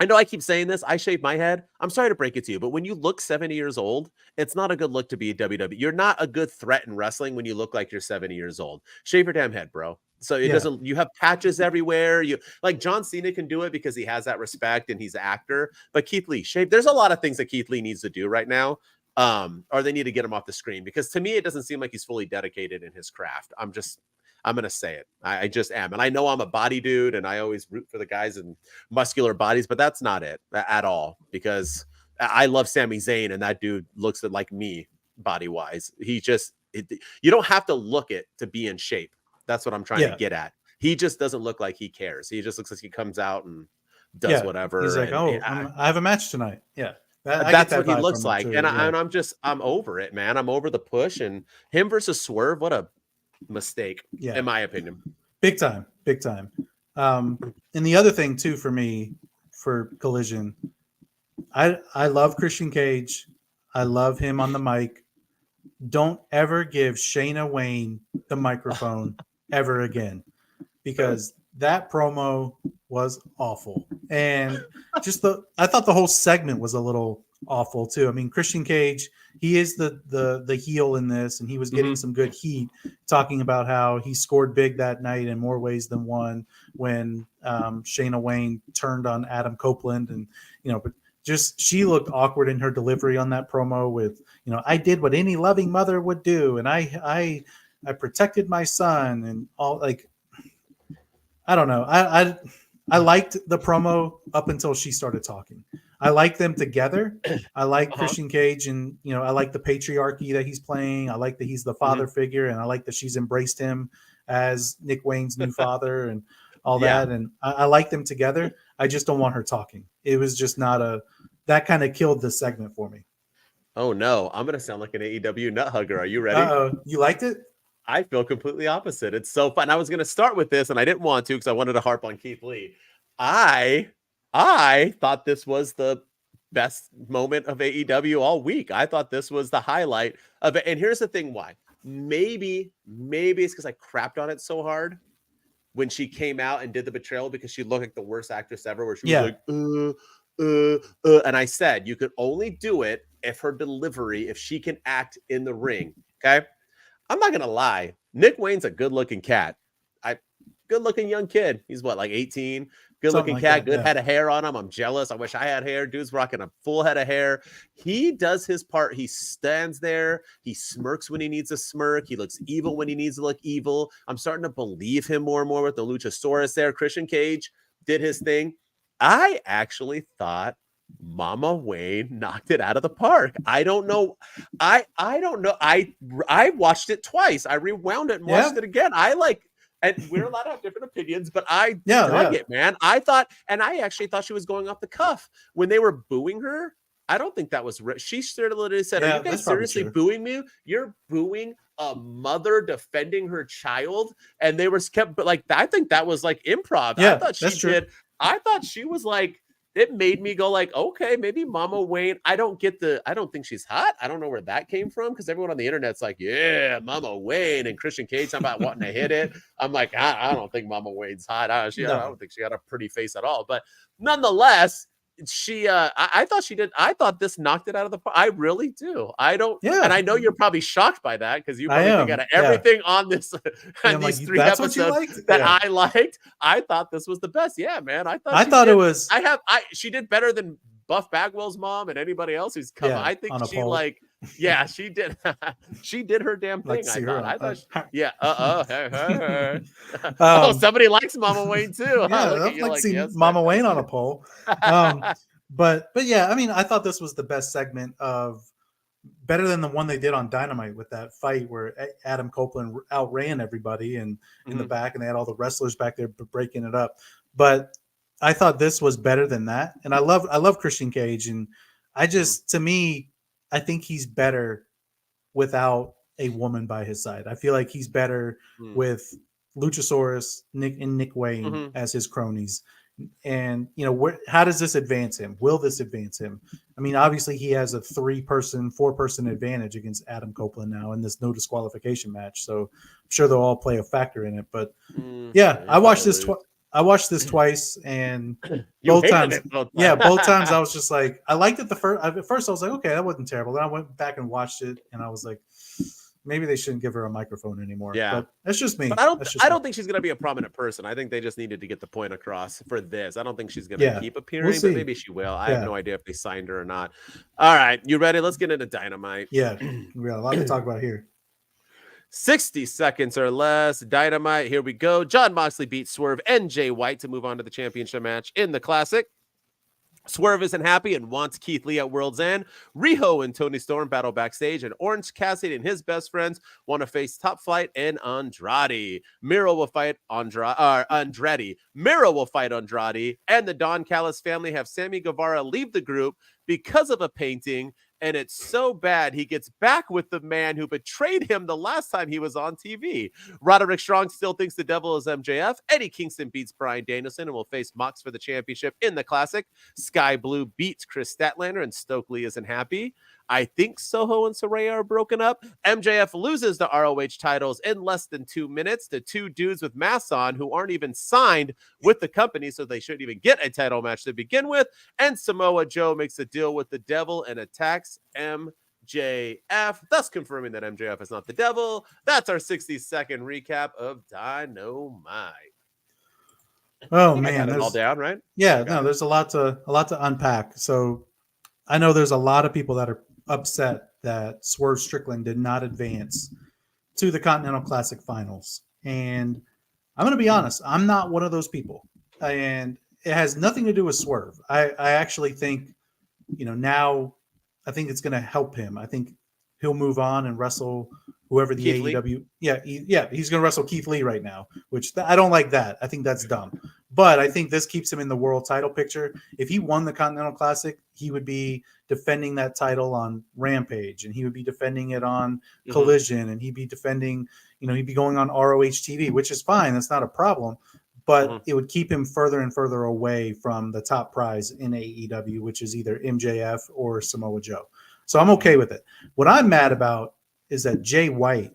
[SPEAKER 2] I know I keep saying this. I shave my head. I'm sorry to break it to you, but when you look 70 years old, it's not a good look to be a WWE. You're not a good threat in wrestling when you look like you're 70 years old. Shave your damn head, bro. So it doesn't, you have patches everywhere. You like John Cena can do it because he has that respect and he's an actor, but Keith Lee, shave. There's a lot of things that Keith Lee needs to do right now. Or they need to get him off the screen because to me, it doesn't seem like he's fully dedicated in his craft. I'm going to say it. I just am. And I know I'm a body dude and I always root for the guys in muscular bodies, but that's not it at all because I love Sami Zayn and that dude looks like me body wise. You don't have to look it to be in shape. That's what I'm trying to get at. He just doesn't look like he cares. He just looks like he comes out and does whatever.
[SPEAKER 3] He's like, I have a match tonight. Yeah.
[SPEAKER 2] That's what he looks like. And I'm over it, man. I'm over the push and him versus Swerve. What a mistake, in my opinion.
[SPEAKER 3] Big time, big time. And the other thing too for me for Collision, I love Christian Cage. I love him on the mic. Don't ever give Shayna Wayne the microphone ever again, because that promo was awful. And I thought the whole segment was a little awful too. I mean, Christian Cage, he is the heel in this, and he was getting some good heat, talking about how he scored big that night in more ways than one when Shayna Wayne turned on Adam Copeland, and but just she looked awkward in her delivery on that promo with, I did what any loving mother would do, and I protected my son, and all, like, I don't know. I liked the promo up until she started talking. I like them together. I like Christian Cage, and I like the patriarchy that he's playing. I like that he's the father figure, and I like that she's embraced him as Nick Wayne's new father and all that. And I like them together. I just don't want her talking. It was just not that kind of killed the segment for me.
[SPEAKER 2] Oh no, I'm gonna sound like an AEW nut hugger. Are you ready?
[SPEAKER 3] You liked it?
[SPEAKER 2] I feel completely opposite. It's so fun. I was gonna start with this, and I didn't want to because I wanted to harp on Keith Lee. I thought this was the best moment of AEW all week. I thought this was the highlight of it. And here's the thing why. Maybe it's because I crapped on it so hard when she came out and did the betrayal, because she looked like the worst actress ever, where she was like, and I said, you could only do it if her delivery, if she can act in the ring. Okay. I'm not going to lie. Nick Wayne's a good looking cat. Good looking young kid. He's what, like 18? Good looking cat, good head of hair on him. I'm jealous. I wish I had hair. Dude's rocking a full head of hair. He does his part. He stands there. He smirks when he needs to smirk. He looks evil when he needs to look evil. I'm starting to believe him more and more with the Luchasaurus there. Christian Cage did his thing. I actually thought Mama Wayne knocked it out of the park. I don't know. I don't know. I watched it twice. I rewound it and watched it again. And we're allowed to have different opinions, but I dug it, man. I actually thought she was going off the cuff when they were booing her. I don't think that was she literally said, "Are you guys seriously booing me? You're booing a mother defending her child?" And they were kept, but like, I think that was like improv.
[SPEAKER 3] Yeah,
[SPEAKER 2] I thought she did. I thought she was like, it made me go like, okay, maybe Mama Wayne. I don't think she's hot. I don't know where that came from, because everyone on the internet's like, yeah, Mama Wayne, and Christian Cage talking about wanting to hit it. I'm like, I don't think Mama Wayne's hot. I don't think she got a pretty face at all. But nonetheless, I thought she did. I thought this knocked it out of the park. I really do. I don't. Yeah. And I know you're probably shocked by that, because you probably think out of everything on this, on these three episodes that I liked. I thought this was the best. Yeah, man. I thought it was. She did better than Buff Bagwell's mom and anybody else who's come. I think she she did. She did her damn thing. I thought. Somebody likes Mama Wayne too.
[SPEAKER 3] I'd like to see Mama Wayne on a pole. But yeah, I mean, I thought this was the best segment better than the one they did on Dynamite with that fight where Adam Copeland outran everybody and in the back, and they had all the wrestlers back there breaking it up. But I thought this was better than that. And I love Christian Cage, and to me, I think he's better without a woman by his side. I feel like he's better with Luchasaurus, Nick Wayne as his cronies. And how does this advance him? Will this advance him? I mean, obviously he has a 4-person advantage against Adam Copeland now in this no disqualification match. So I'm sure they'll all play a factor in it. But I watched this twice, and both times I was just like, I liked it at first I was like, okay, that wasn't terrible. Then I went back and watched it, and I was like, maybe they shouldn't give her a microphone anymore. Yeah, but that's just me.
[SPEAKER 2] But I don't think she's going to be a prominent person. I think they just needed to get the point across for this. I don't think she's going to keep appearing, but maybe she will. I have no idea if they signed her or not. All right, you ready? Let's get into Dynamite.
[SPEAKER 3] Yeah, we got a lot to talk about here.
[SPEAKER 2] 60 seconds or less. Dynamite. Here we go. Jon Moxley beats Swerve and Jay White to move on to the championship match in the Classic. Swerve isn't happy and wants Keith Lee at World's End. Riho and Tony Storm battle backstage, and Orange Cassidy and his best friends want to face Top Flight and Andrade. Miro will fight Andretti. Miro will fight Andrade, and the Don Callis family have Sammy Guevara leave the group because of a painting, and it's so bad he gets back with the man who betrayed him the last time he was on TV. Roderick Strong still thinks the devil is MJF. Eddie Kingston beats Bryan Danielson and will face Mox for the championship in the Classic. Sky Blue beats Chris Statlander, and Stokely isn't happy. I think Soho and Saraya are broken up. MJF loses the ROH titles in less than 2 minutes to two dudes with masks on who aren't even signed with the company, so they shouldn't even get a title match to begin with. And Samoa Joe makes a deal with the devil and attacks MJF, thus confirming that MJF is not the devil. That's our 60-second recap of Dynamite.
[SPEAKER 3] Oh man,
[SPEAKER 2] got it all down, right?
[SPEAKER 3] Yeah, no, there's a lot to unpack. So I know there's a lot of people that are upset that Swerve Strickland did not advance to the Continental Classic Finals, and I'm going to be honest, I'm not one of those people, and it has nothing to do with Swerve. I actually think, now I think it's going to help him. I think he'll move on and wrestle whoever the
[SPEAKER 2] Keith
[SPEAKER 3] AEW.
[SPEAKER 2] Lee?
[SPEAKER 3] Yeah, he's going to wrestle Keith Lee right now, which I don't like that. I think that's dumb. But I think this keeps him in the world title picture. If he won the Continental Classic, he would be defending that title on Rampage, and he would be defending it on Collision, and he'd be defending, he'd be going on ROH TV, which is fine. That's not a problem. But it would keep him further and further away from the top prize in AEW, which is either MJF or Samoa Joe. So I'm okay with it. What I'm mad about is that Jay White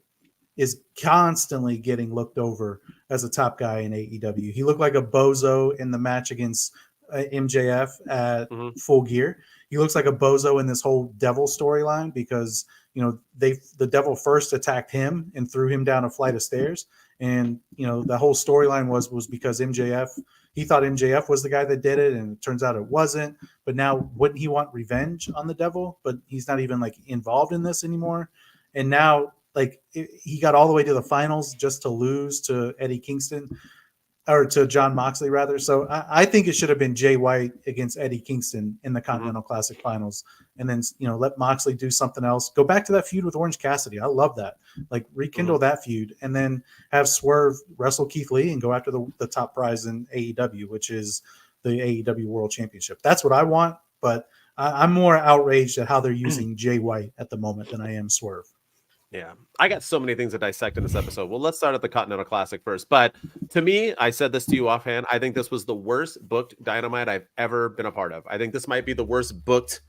[SPEAKER 3] is constantly getting looked over as a top guy in AEW. He looked like a bozo in the match against MJF at Full Gear. He looks like a bozo in this whole Devil storyline because, the Devil first attacked him and threw him down a flight of stairs. And, the whole storyline was because he thought MJF was the guy that did it, and it turns out it wasn't. But now, wouldn't he want revenge on the Devil? But he's not even involved in this anymore. And now, he got all the way to the finals just to lose to Eddie Kingston, or to John Moxley rather. So I think it should have been Jay White against Eddie Kingston in the Continental Classic Finals, and then let Moxley do something else. Go back to that feud with Orange Cassidy. I love that. Rekindle that feud, and then have Swerve wrestle Keith Lee and go after the top prize in AEW, which is the AEW World Championship. That's what I want. But I'm more outraged at how they're using Jay White at the moment than I am Swerve.
[SPEAKER 2] Yeah, I got so many things to dissect in this episode. Well, let's start at the Continental Classic first. But to me, I said this to you offhand, I think this was the worst booked Dynamite I've ever been a part of. I think this might be the worst booked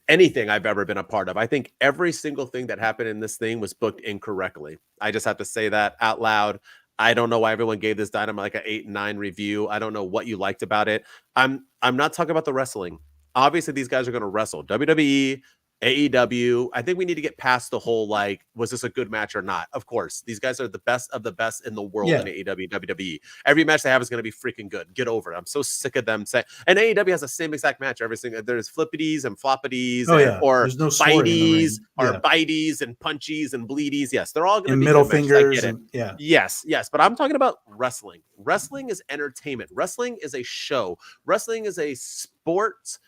[SPEAKER 2] anything I've ever been a part of. I think every single thing that happened in this thing was booked incorrectly. I just have to say that out loud. I don't know why everyone gave this Dynamite an 8 and 9 review. I don't know what you liked about it. I'm not talking about the wrestling. Obviously, these guys are going to wrestle. WWE, AEW, I think we need to get past the whole, was this a good match or not? Of course, these guys are the best of the best in the world in AEW, WWE. Every match they have is going to be freaking good. Get over it. I'm so sick of them saying, and AEW has the same exact match every single, there's flippities and floppities, or
[SPEAKER 3] no
[SPEAKER 2] fighties, or bites and punchies and bleedies. Yes, they're all going to be
[SPEAKER 3] middle
[SPEAKER 2] good
[SPEAKER 3] fingers.
[SPEAKER 2] matches. I get it. Yes, but I'm talking about wrestling. Wrestling is entertainment. Wrestling is a show. Wrestling is a sports,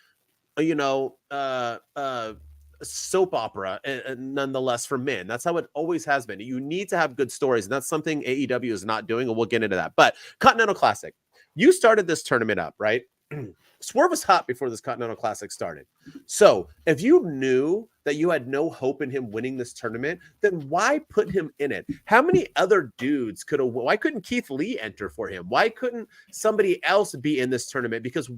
[SPEAKER 2] soap opera, nonetheless, for men. That's how it always has been. You need to have good stories, and that's something AEW is not doing, and we'll get into that. But Continental Classic, you started this tournament up, right? Swerve was hot before this Continental Classic started. So if you knew that you had no hope in him winning this tournament, then why put him in it? How many other dudes why couldn't Keith Lee enter for him? Why couldn't somebody else be in this tournament? Because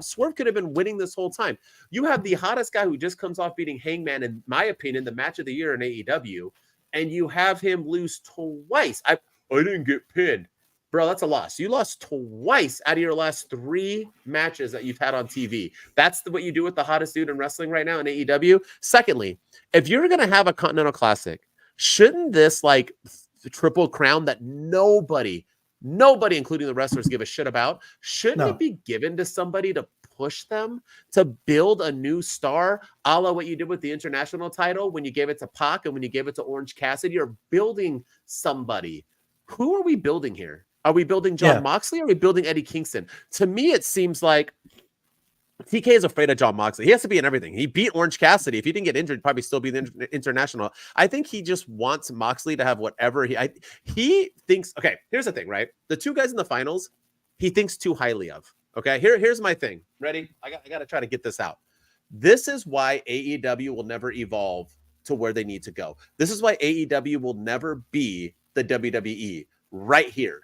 [SPEAKER 2] Swerve could have been winning this whole time. You have the hottest guy who just comes off beating Hangman, in my opinion, the match of the year in AEW, and you have him lose twice. I didn't get pinned. Bro, that's a loss. You lost twice out of your last 3 matches that you've had on TV. That's what you do with the hottest dude in wrestling right now in AEW. Secondly, if you're going to have a Continental Classic, shouldn't this triple crown that nobody, including the wrestlers, give a shit about, shouldn't it be given to somebody to push them to build a new star, a la what you did with the international title when you gave it to Pac and when you gave it to Orange Cassidy? You're building somebody. Who are we building here? Are we building John Moxley? Or are we building Eddie Kingston? To me, it seems like TK is afraid of John Moxley. He has to be in everything. He beat Orange Cassidy. If he didn't get injured, he'd probably still be the international. I think he just wants Moxley to have whatever he thinks. Okay, here's the thing, right? The 2 guys in the finals, he thinks too highly of. Okay, here's my thing. Ready? I got to try to get this out. This is why AEW will never evolve to where they need to go. This is why AEW will never be the WWE right here,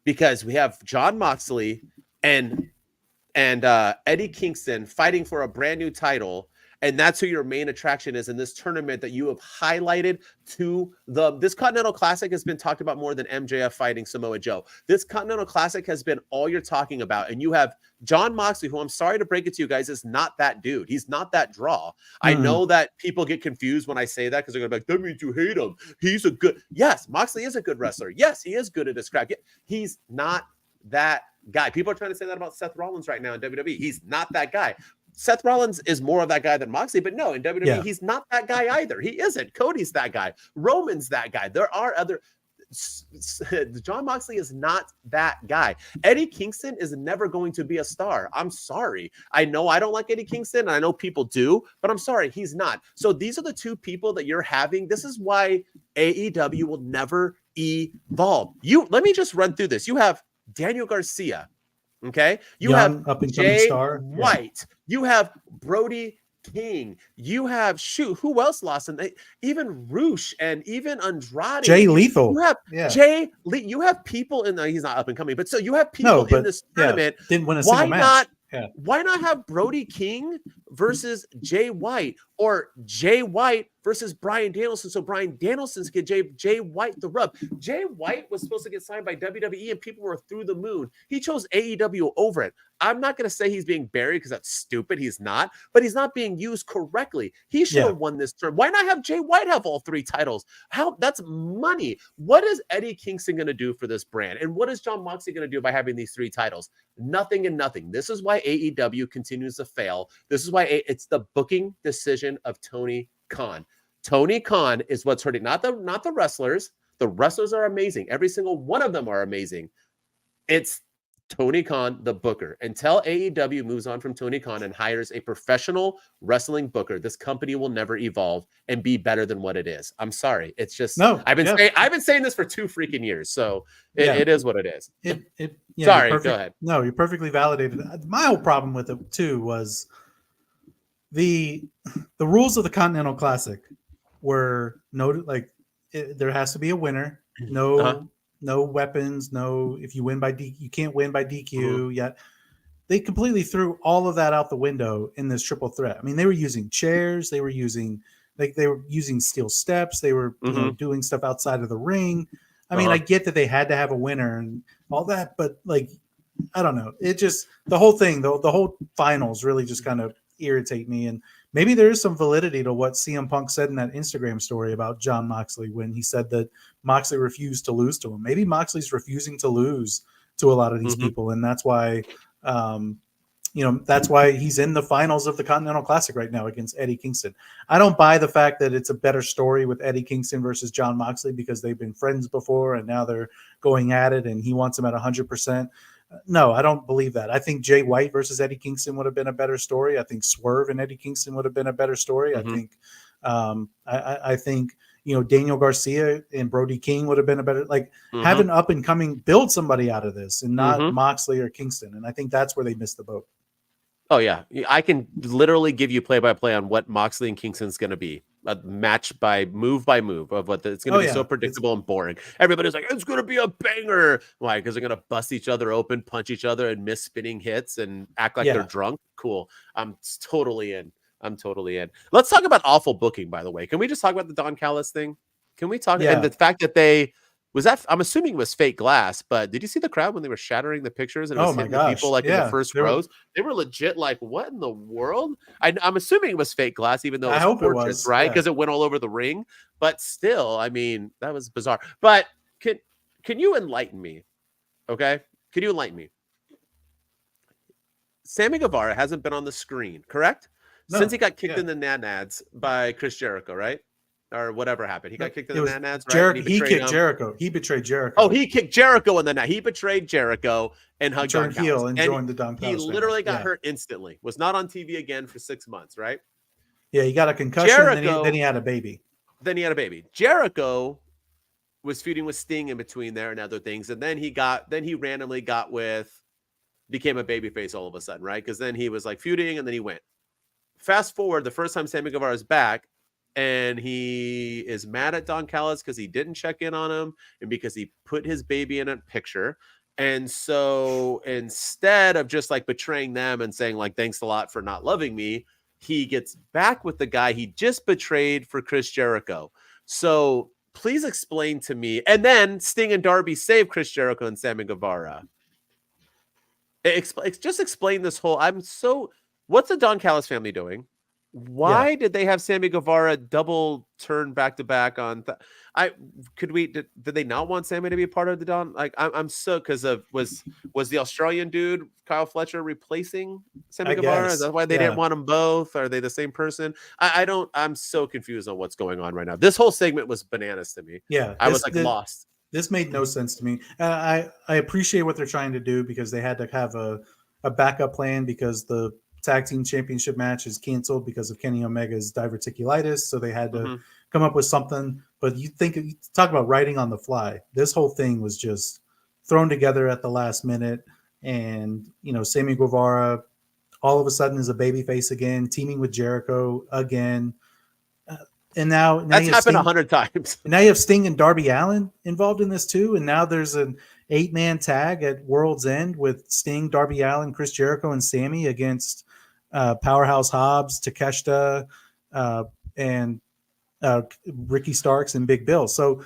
[SPEAKER 2] because we have Jon Moxley and Eddie Kingston fighting for a brand new title. And that's who your main attraction is in this tournament that you have highlighted to this Continental Classic has been talked about more than MJF fighting Samoa Joe. This Continental Classic has been all you're talking about. And you have Jon Moxley, who I'm sorry to break it to you guys, is not that dude. He's not that draw. I know that people get confused when I say that because they're going to be like, that means you hate him. He's a good, yes, Moxley is a good wrestler. Yes, he is good at his craft. He's not that guy. People are trying to say that about Seth Rollins right now in WWE. He's not that guy. Seth Rollins is more of that guy than Moxley, but no, in WWE, he's not that guy either. He isn't. Cody's that guy. Roman's that guy. There are other. Jon Moxley is not that guy. Eddie Kingston is never going to be a star. I'm sorry. I know I don't like Eddie Kingston, and I know people do, but I'm sorry, he's not. So these are the two people that you're having. This is why AEW will never evolve. Let me just run through this. You have Daniel Garcia. Okay. You have Jay White. You have Brody King. You have who else lost? And even Roosh and even Andrade.
[SPEAKER 3] Jay Lethal.
[SPEAKER 2] You have you have people in he's not up and coming, but so you have people in this tournament.
[SPEAKER 3] Didn't win a single match.
[SPEAKER 2] Why not have Brody King versus Jay White, or Jay White versus Bryan Danielson, so Bryan Danielson's get Jay White the rub? Jay White was supposed to get signed by WWE and people were through the moon. He chose AEW over it. I'm not going to say he's being buried because that's stupid. He's not, but he's not being used correctly. He should have won this term. Why not have Jay White have all three titles? That's money. What is Eddie Kingston going to do for this brand? And what is Jon Moxley going to do by having these three titles? Nothing and nothing. This is why AEW continues to fail. This is why it's the booking decision of Tony Khan. Tony Khan is what's hurting, not the wrestlers. The wrestlers are amazing. Every single one of them are amazing. It's Tony Khan, the booker. Until AEW moves on from Tony Khan and hires a professional wrestling booker, this company will never evolve and be better than what it is. I'm sorry. It's just I've been saying this for 2 freaking years. So it is what it is. Sorry, go ahead.
[SPEAKER 3] No, you're perfectly validated. My whole problem with it too was the rules of the Continental Classic were there has to be a winner. No weapons. No, if you win by you can't win by DQ yet. They completely threw all of that out the window in this triple threat. I mean, they were using chairs. They were using steel steps. They were doing stuff outside of the ring. I mean, I get that they had to have a winner and all that, but I don't know. It just, the whole thing, the whole finals really just kind of irritate me. And maybe there is some validity to what CM Punk said in that Instagram story about Jon Moxley when he said that Moxley refused to lose to him. Maybe Moxley's refusing to lose to a lot of these people, and that's why that's why he's in the finals of the Continental Classic right now against Eddie Kingston. I don't buy the fact that it's a better story with Eddie Kingston versus Jon Moxley because they've been friends before and now they're going at it and he wants him at 100%. No, I don't believe that. I think Jay White versus Eddie Kingston would have been a better story. I think Swerve and Eddie Kingston would have been a better story. I think I think Daniel Garcia and Brody King would have been a better, have an up and coming, build somebody out of this and not Moxley or Kingston. And I think that's where they missed the boat.
[SPEAKER 2] Oh yeah. I can literally give you play-by-play on what Moxley and Kingston's going to be. A match by move of what it's going to be so predictable and boring. Everybody's like, it's going to be a banger. Why? Because they're going to bust each other open, punch each other, and miss spinning hits and act like they're drunk. Cool. I'm totally in. Let's talk about awful booking, by the way. Can we just talk about the Don Callis thing? Can we talk and the fact that I'm assuming it was fake glass, but did you see the crowd when they were shattering the pictures and it was hitting the people in the first rows? They were legit like, what in the world? I'm assuming it was fake glass, even though it was right? Because it went all over the ring. But still, I mean, that was bizarre. But can you enlighten me? Okay? Can you enlighten me? Sammy Guevara hasn't been on the screen, correct? No. Since he got kicked in the nads by Chris Jericho, right? Or whatever happened. He got kicked in the nads, right?
[SPEAKER 3] He kicked Jericho. He betrayed Jericho.
[SPEAKER 2] Oh, he kicked Jericho in the net. He betrayed Jericho and hugged Don Callis.
[SPEAKER 3] Heel and joined the Don Callis.
[SPEAKER 2] He literally got hurt instantly. Was not on TV again for 6 months, right?
[SPEAKER 3] Yeah, he got a concussion. Then he had a baby.
[SPEAKER 2] Jericho was feuding with Sting in between there and other things, and then he randomly became a babyface all of a sudden, right? Because then he was like feuding, and then he went. fast forward, the first time Sammy Guevara is back, and he is mad at Don Callis because he didn't check in on him and because he put his baby in a picture. And so instead of just like betraying them and saying like, thanks a lot for not loving me, he gets back with the guy he just betrayed for Chris Jericho. So please explain to me. And then Sting and Darby save Chris Jericho and Sammy Guevara. Just explain this whole. What's the Don Callis family doing? Why did they have Sammy Guevara double turn back to back on? Did they not want Sammy to be a part of the Don? Like I'm so because of was the Australian dude Kyle Fletcher replacing Sammy Guevara? Is that why they didn't want them both? Are they the same person? I'm so confused on what's going on right now. This whole segment was bananas to me.
[SPEAKER 3] Yeah,
[SPEAKER 2] I was lost.
[SPEAKER 3] This made no sense to me. I appreciate what they're trying to do because they had to have a backup plan because the tag team championship match is canceled because of Kenny Omega's diverticulitis. So they had to come up with something. But you talk about writing on the fly. This whole thing was just thrown together at the last minute. And, Sammy Guevara all of a sudden is a babyface again, teaming with Jericho again. And now
[SPEAKER 2] that's happened 100 times.
[SPEAKER 3] And now you have Sting and Darby Allin involved in this too. And now there's an 8-man tag at World's End with Sting, Darby Allin, Chris Jericho, and Sammy against Powerhouse Hobbs, Takeshita, and Ricky Starks and Big Bill. So,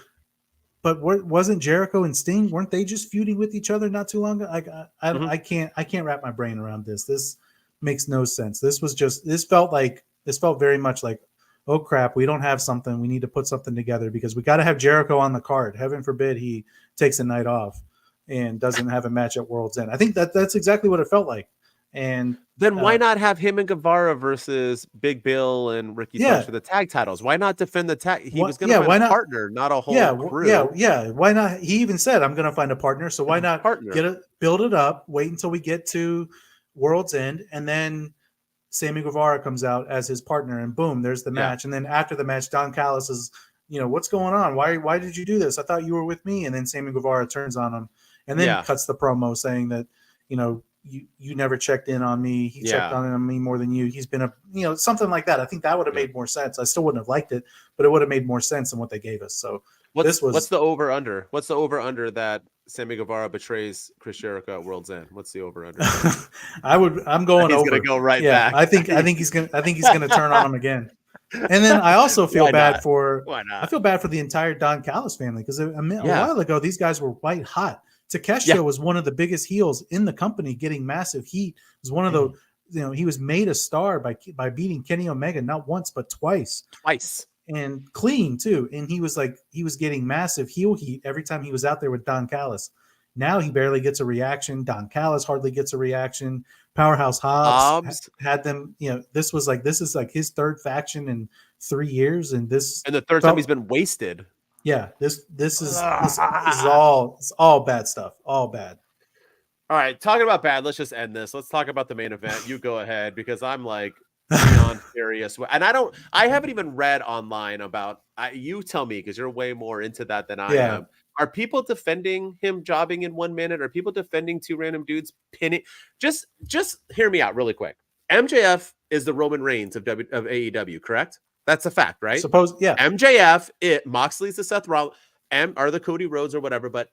[SPEAKER 3] but wasn't Jericho and Sting? Weren't they just feuding with each other not too long ago? I can't wrap my brain around this. This makes no sense. This felt very much like, oh crap, we don't have something. We need to put something together because we got to have Jericho on the card. Heaven forbid he takes a night off and doesn't have a match at World's End. I think that's exactly what it felt like. And
[SPEAKER 2] then why not have him and Guevara versus Big Bill and Ricky Starks for the tag titles? Why not defend the tag? He was going to find a partner, not a whole crew.
[SPEAKER 3] Yeah. Why not? He even said, I'm going to find a partner. So why not build it up, wait until we get to World's End, and then Sammy Guevara comes out as his partner, and boom, there's the match. And then after the match, Don Callis is, what's going on? Why did you do this? I thought you were with me. And then Sammy Guevara turns on him and then cuts the promo saying that, you never checked in on me. He checked on me more than you. He's been something like that. I think that would have made more sense. I still wouldn't have liked it, but it would have made more sense than what they gave us. So
[SPEAKER 2] what's the over under? What's the over under that Sammy Guevara betrays Chris Jericho at World's End? What's the over under?
[SPEAKER 3] I'm going over.
[SPEAKER 2] He's going to go right back.
[SPEAKER 3] I think he's going to turn on him again. And then I also feel bad for the entire Don Callis family because a while ago these guys were white hot. Takeshita was one of the biggest heels in the company, getting massive heat. It was one of the, he was made a star by beating Kenny Omega not once but twice, and clean too. And he was getting massive heel heat every time he was out there with Don Callis. Now he barely gets a reaction. Don Callis hardly gets a reaction. Powerhouse Hobbs had them. This is like his third faction in 3 years, and
[SPEAKER 2] the third time he's been wasted.
[SPEAKER 3] Yeah, this is all bad stuff. All bad.
[SPEAKER 2] All right, talking about bad, let's just end this. Let's talk about the main event. You go ahead because I'm like beyond furious. And I haven't even read online about you tell me because you're way more into that than I am. Are people defending him jobbing in 1 minute? Are people defending two random dudes pinning? Just hear me out really quick. MJF is the Roman Reigns of AEW, correct? That's a fact, right? MJF, Moxley's the Seth Rollins, or the Cody Rhodes or whatever, but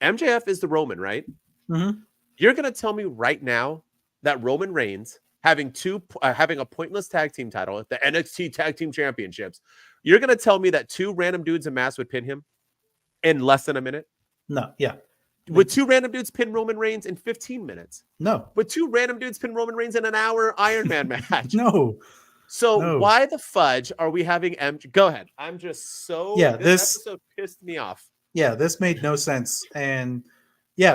[SPEAKER 2] MJF is the Roman, right?
[SPEAKER 3] Mm-hmm.
[SPEAKER 2] You're going to tell me right now that Roman Reigns having a pointless tag team title at the NXT Tag Team Championships, you're going to tell me that two random dudes in masks would pin him in less than a minute?
[SPEAKER 3] No, yeah.
[SPEAKER 2] Would two random dudes pin Roman Reigns in 15 minutes?
[SPEAKER 3] No.
[SPEAKER 2] Would two random dudes pin Roman Reigns in an hour Iron Man match?
[SPEAKER 3] No.
[SPEAKER 2] So why the fudge are we having MJ? Go ahead. I'm just so this episode pissed me off.
[SPEAKER 3] Yeah, this made no sense. And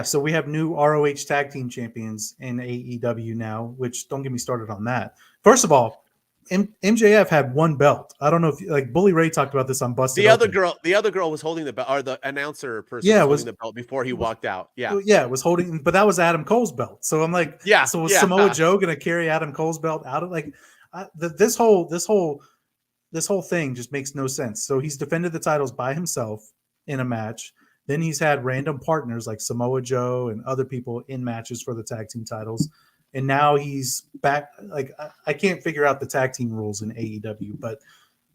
[SPEAKER 3] so we have new ROH tag team champions in AEW now, which don't get me started on that. First of all, MJF had one belt. I don't know if Bully Ray talked about this on Busted.
[SPEAKER 2] The other girl was holding the belt, or the announcer person was holding the belt before he walked out.
[SPEAKER 3] It was holding, but that was Adam Cole's belt. So I'm like, so was Samoa Joe going to carry Adam Cole's belt out of this whole thing just makes no sense. So he's defended the titles by himself in a match. Then he's had random partners like Samoa Joe and other people in matches for the tag team titles. and now he's back. Like I can't figure out the tag team rules in AEW, but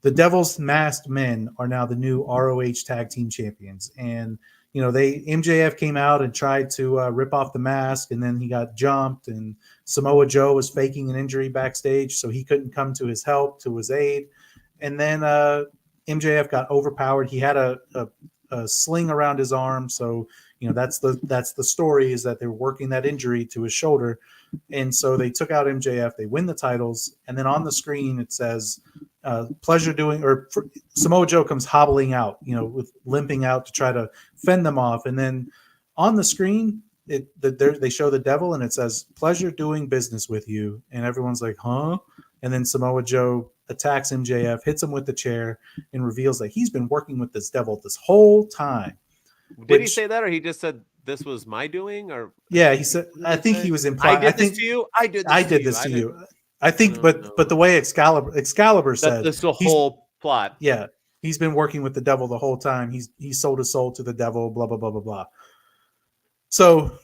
[SPEAKER 3] the Devil's Masked Men are now the new ROH tag team champions. And, MJF came out and tried to rip off the mask, and then he got jumped, and Samoa Joe was faking an injury backstage, so he couldn't come to his help, to his aid. And then MJF got overpowered. He had a sling around his arm. So, that's the story, is that they're working that injury to his shoulder. And so they took out MJF, they win the titles. And then on the screen, it says, Samoa Joe comes hobbling out, with limping out to try to fend them off. And then on the screen, they show the devil, and it says, "Pleasure doing business with you." And everyone's like, huh? And then Samoa Joe attacks MJF, hits him with the chair, and reveals that he's been working with this devil this whole time.
[SPEAKER 2] Did he say that, or he just said this was my doing? Or
[SPEAKER 3] yeah, he said. I think he was implying.
[SPEAKER 2] I did this to you. I did this to you.
[SPEAKER 3] I think, but the way Excalibur said,
[SPEAKER 2] that's the whole plot.
[SPEAKER 3] Yeah, he's been working with the devil the whole time. He sold his soul to the devil. Blah blah blah blah blah. So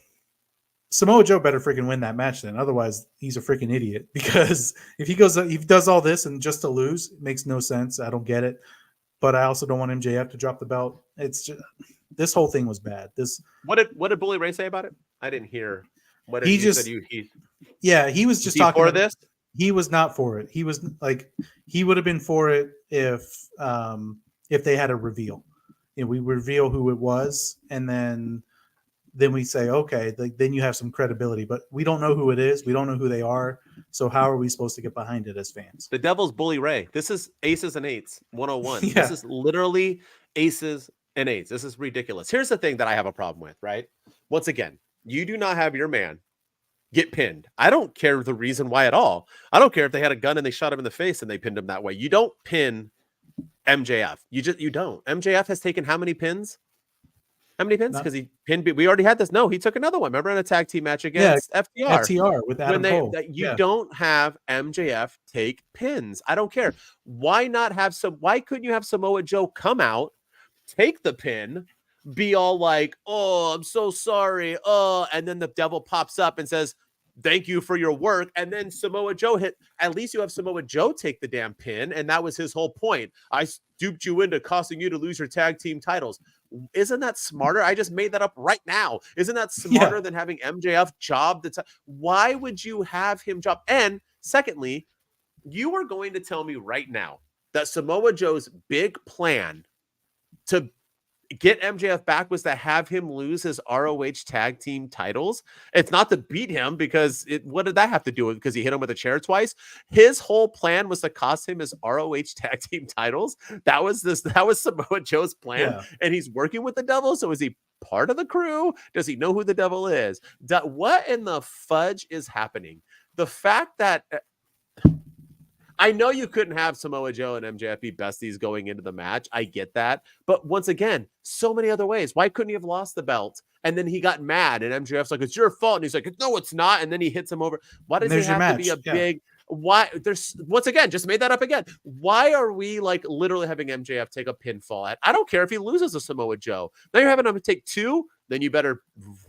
[SPEAKER 3] Samoa Joe better freaking win that match then. Otherwise, he's a freaking idiot. Because if he does all this and just to lose, it makes no sense. I don't get it. But I also don't want MJF to drop the belt. It's just, this whole thing was bad.
[SPEAKER 2] What did Bully Ray say about it? I didn't hear. What did
[SPEAKER 3] he
[SPEAKER 2] he
[SPEAKER 3] just
[SPEAKER 2] said?
[SPEAKER 3] He was just talking
[SPEAKER 2] for this.
[SPEAKER 3] He was not for it. He was like, he would have been for it if they had a reveal. We reveal who it was, and then we say, okay, then you have some credibility. But we don't know who it is. We don't know who they are. So how are we supposed to get behind it as fans?
[SPEAKER 2] The Devil's Bully Ray. This is Aces and Eights 101.
[SPEAKER 3] Yeah.
[SPEAKER 2] This is literally Aces and Eights. This is ridiculous. Here's the thing that I have a problem with, right? Once again, you do not have your man get pinned. I don't care the reason why at all. I don't care if they had a gun and they shot him in the face and they pinned him that way. You don't pin MJF. You don't. MJF has taken how many pins? How many pins? Because he pinned. We already had this. No, he took another one. Remember in a tag team match against FTR?
[SPEAKER 3] FTR with Adam Cole.
[SPEAKER 2] You don't have MJF take pins. I don't care. Why not have why couldn't you have Samoa Joe come out, take the pin, be all like, "Oh, I'm so sorry." And then the devil pops up and says, "Thank you for your work." And then Samoa Joe at least you have Samoa Joe take the damn pin. And that was his whole point. I duped you into costing you to lose your tag team titles. Isn't that smarter? I just made that up right now. Isn't that smarter than having MJF job why would you have him job? And secondly, you are going to tell me right now that Samoa Joe's big plan to get MJF back was to have him lose his ROH tag team titles. It's not to beat him, because what did that have to do with? Because he hit him with a chair twice. His whole plan was to cost him his ROH tag team titles. That was Samoa Joe's plan. And he's working with the devil. So is he part of the crew? Does he know who the devil is? What in the fudge is happening? The fact that I know you couldn't have Samoa Joe and MJF be besties going into the match. I get that. But once again, so many other ways. Why couldn't he have lost the belt? And then he got mad, and MJF's like, "It's your fault." And he's like, "No, it's not." And then he hits him over. Why does it have to be a big... Why? There's, once again, just made that up again. Why are we like literally having MJF take a pinfall? I don't care if he loses to Samoa Joe. Now you're having him take two. Then you better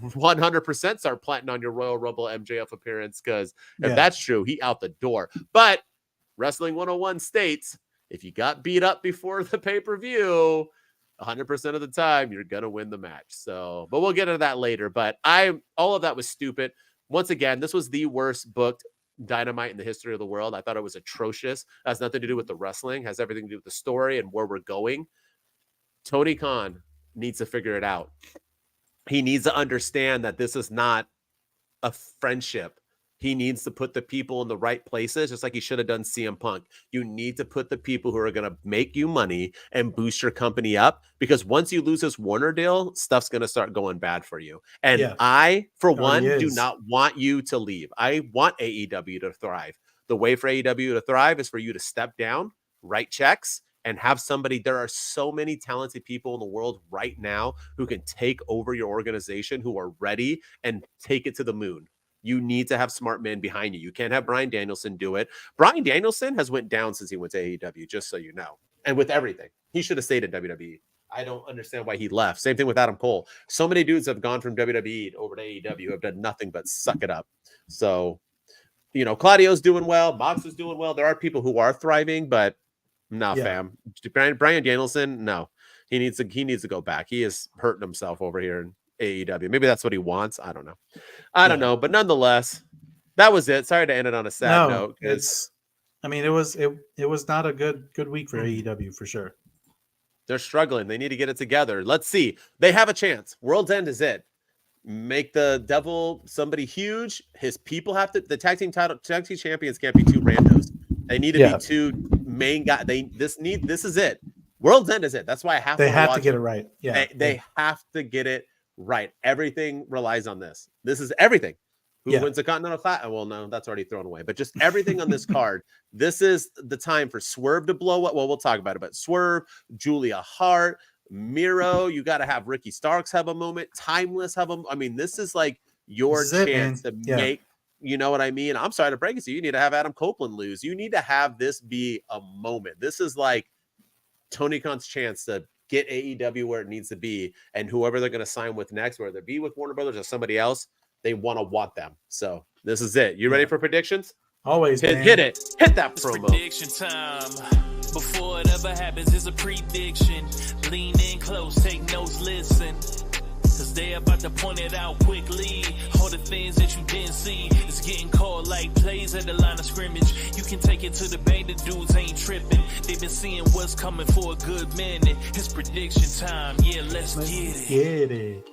[SPEAKER 2] 100% start planting on your Royal Rumble MJF appearance, because if that's true, he out the door. But Wrestling 101 states, if you got beat up before the pay-per-view, 100% of the time, you're going to win the match. So, but we'll get into that later. But all of that was stupid. Once again, this was the worst booked Dynamite in the history of the world. I thought it was atrocious. It has nothing to do with the wrestling. It has everything to do with the story and where we're going. Tony Khan needs to figure it out. He needs to understand that this is not a friendship. He needs to put the people in the right places, just like he should have done CM Punk. You need to put the people who are going to make you money and boost your company up, because once you lose this Warner deal, stuff's going to start going bad for you. And I, for one, do not want you to leave. I want AEW to thrive. The way for AEW to thrive is for you to step down, write checks, and have somebody. There are so many talented people in the world right now who can take over your organization, who are ready and take it to the moon. You need to have smart men behind you. You can't have Bryan Danielson do it. Bryan Danielson has went down since he went to AEW, just so you know. And with everything, he should have stayed at WWE. I don't understand why he left. Same thing with Adam Cole. So many dudes have gone from WWE over to AEW who have done nothing but suck it up. So Claudio's doing well. Mox is doing well. There are people who are thriving, but fam. Brian Danielson, no. He needs to go back. He is hurting himself over here in AEW. Maybe that's what he wants. I don't know. I don't know. But nonetheless, that was it. Sorry to end it on a sad note.
[SPEAKER 3] It was not a good week for AEW for sure.
[SPEAKER 2] They're struggling. They need to get it together. Let's see. They have a chance. World's End is it. Make the devil somebody huge. His people have to. The tag team champions can't be two randos. They need to be two main guys. This is it. World's End is it. That's why
[SPEAKER 3] they have to get it right. Yeah,
[SPEAKER 2] they have to get it right. Everything relies on this. This is everything. Who wins the Continental Classic? Well, no, that's already thrown away. But just everything on this card. This is the time for Swerve to blow up. Well, we'll talk about it. But Swerve, Julia Hart, Miro. You got to have Ricky Starks have a moment. Timeless have a. I mean, this is like your chance to make. You know what I mean? I'm sorry to break it to you. You need to have Adam Copeland lose. You need to have this be a moment. This is like Tony Khan's chance to get AEW where it needs to be, and whoever they're going to sign with next, whether it be with Warner Brothers or somebody else, they want them. So this is it. You ready for predictions?
[SPEAKER 3] Always.
[SPEAKER 2] Hit it. Hit that promo.
[SPEAKER 1] Prediction time. Before it ever happens, it's a prediction. Lean in close, take notes, listen. Cause they about to point it out quickly. All the things that you didn't see is getting called like plays at the line of scrimmage. You can take it to the bank, the dudes ain't tripping. They've been seeing what's coming for a good minute. It's prediction time. Yeah, let's get it.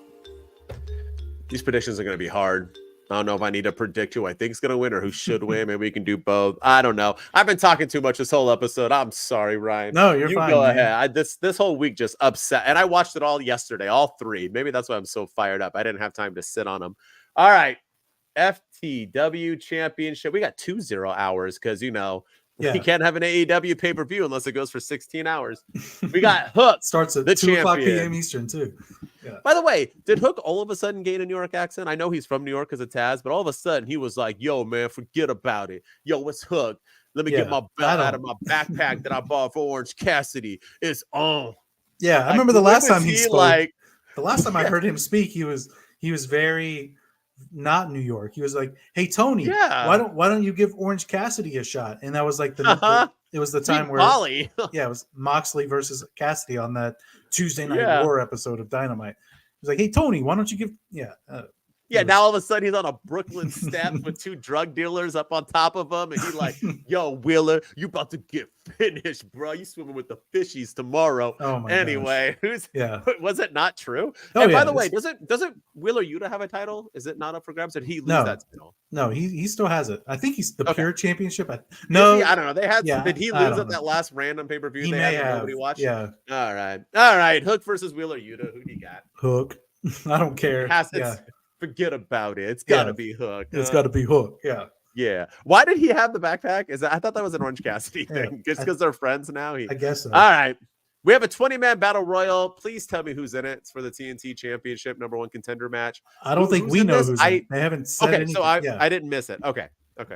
[SPEAKER 2] These predictions are going to be hard. I don't know if I need to predict who I think is going to win or who should win. Maybe we can do both. I don't know. I've been talking too much this whole episode. I'm sorry, Ryan.
[SPEAKER 3] No, you're fine.
[SPEAKER 2] Go ahead. This whole week just upset. And I watched it all yesterday, all three. Maybe that's why I'm so fired up. I didn't have time to sit on them. All right. FTW Championship. We got 2-0 hours because, you can't have an AEW pay-per-view unless it goes for 16 hours. We got Hook.
[SPEAKER 3] Starts at 2 o'clock p.m. Eastern, too. Yeah.
[SPEAKER 2] By the way, did Hook all of a sudden gain a New York accent? I know he's from New York because of Taz, but all of a sudden he was like, yo, man, forget about it. Yo, it's Hook. Let me get my belt out of my backpack that I bought for Orange Cassidy. It's on.
[SPEAKER 3] Yeah, I remember the last time he spoke. The last time I heard him speak, he was very not New York. He was like, "Hey Tony, why don't you give Orange Cassidy a shot?" And that was like it was the time where
[SPEAKER 2] Molly.
[SPEAKER 3] It was Moxley versus Cassidy on that Tuesday Night War episode of Dynamite. He was like, "Hey Tony, why don't you give?"
[SPEAKER 2] Now all of a sudden he's on a Brooklyn steps with two drug dealers up on top of him, and he's like, "Yo, Wheeler, you about to get finished, bro? You swimming with the fishies tomorrow."
[SPEAKER 3] Oh my
[SPEAKER 2] anyway,
[SPEAKER 3] gosh.
[SPEAKER 2] Was it not true?
[SPEAKER 3] Oh,
[SPEAKER 2] and by the way, doesn't Wheeler Yuta have a title? Is it not up for grabs? Or did he lose that title?
[SPEAKER 3] No, he still has it. I think he's the pure championship.
[SPEAKER 2] I don't know. They had. Did he lose at that last random pay per view?
[SPEAKER 3] He
[SPEAKER 2] they
[SPEAKER 3] may
[SPEAKER 2] had
[SPEAKER 3] have.
[SPEAKER 2] Nobody watched.
[SPEAKER 3] Yeah.
[SPEAKER 2] All right. Hook versus Wheeler Yuta. Who do you got?
[SPEAKER 3] Hook. I don't care.
[SPEAKER 2] Forget about it. It's got to be Hook.
[SPEAKER 3] It's got to be Hook. Yeah.
[SPEAKER 2] Yeah. Why did he have the backpack? I thought that was an Orange Cassidy thing. Just because they're friends now.
[SPEAKER 3] I guess so.
[SPEAKER 2] All right. We have a 20-man battle royal. Please tell me who's in it. It's for the TNT Championship #1 contender match.
[SPEAKER 3] I don't think we know who's in it. They haven't said anything.
[SPEAKER 2] So I didn't miss it. Okay.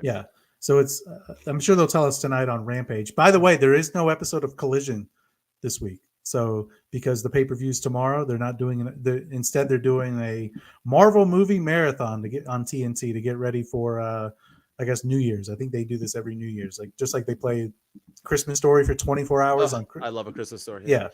[SPEAKER 3] Yeah. So it's I'm sure they'll tell us tonight on Rampage. By the way, there is no episode of Collision this week. So because the pay-per-view's tomorrow, they're not doing it. Instead, they're doing a Marvel movie marathon to get on TNT to get ready for, I guess, New Year's. I think they do this every New Year's, just like they play Christmas Story for 24 hours on.
[SPEAKER 2] I love a Christmas Story.
[SPEAKER 3] Yeah.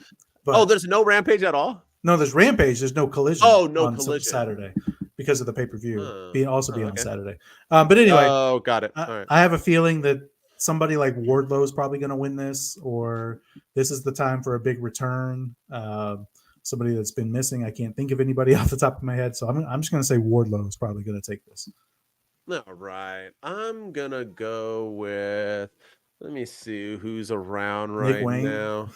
[SPEAKER 3] But,
[SPEAKER 2] there's no Rampage at all?
[SPEAKER 3] No, there's Rampage. There's no Collision.
[SPEAKER 2] Oh, no
[SPEAKER 3] on
[SPEAKER 2] Collision.
[SPEAKER 3] Saturday on Saturday. But anyway.
[SPEAKER 2] Oh, got it. All right.
[SPEAKER 3] I have a feeling that somebody like Wardlow is probably going to win this, or this is the time for a big return. Somebody that's been missing. I can't think of anybody off the top of my head, so I'm just going to say Wardlow is probably going to take this.
[SPEAKER 2] All right. I'm going to go with, let me see who's around right now.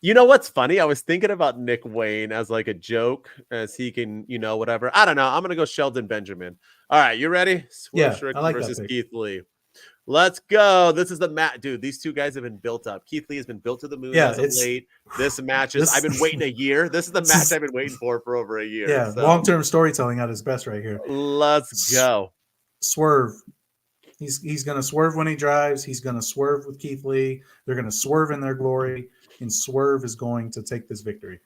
[SPEAKER 2] You know what's funny? I was thinking about Nick Wayne as like a joke, as he can, whatever. I don't know. I'm going to go Sheldon Benjamin. All right. You ready?
[SPEAKER 3] Swerve I like
[SPEAKER 2] versus Keith Lee. Let's go. This is the match. Dude, these two guys have been built up. Keith Lee has been built to the moon as of late. This match is, I've been waiting a year. This is the match I've been waiting for over a year.
[SPEAKER 3] Yeah, long-term storytelling at his best right here.
[SPEAKER 2] Let's go.
[SPEAKER 3] Swerve. He's going to swerve when he drives. He's going to swerve with Keith Lee. They're going to swerve in their glory, and Swerve is going to take this victory.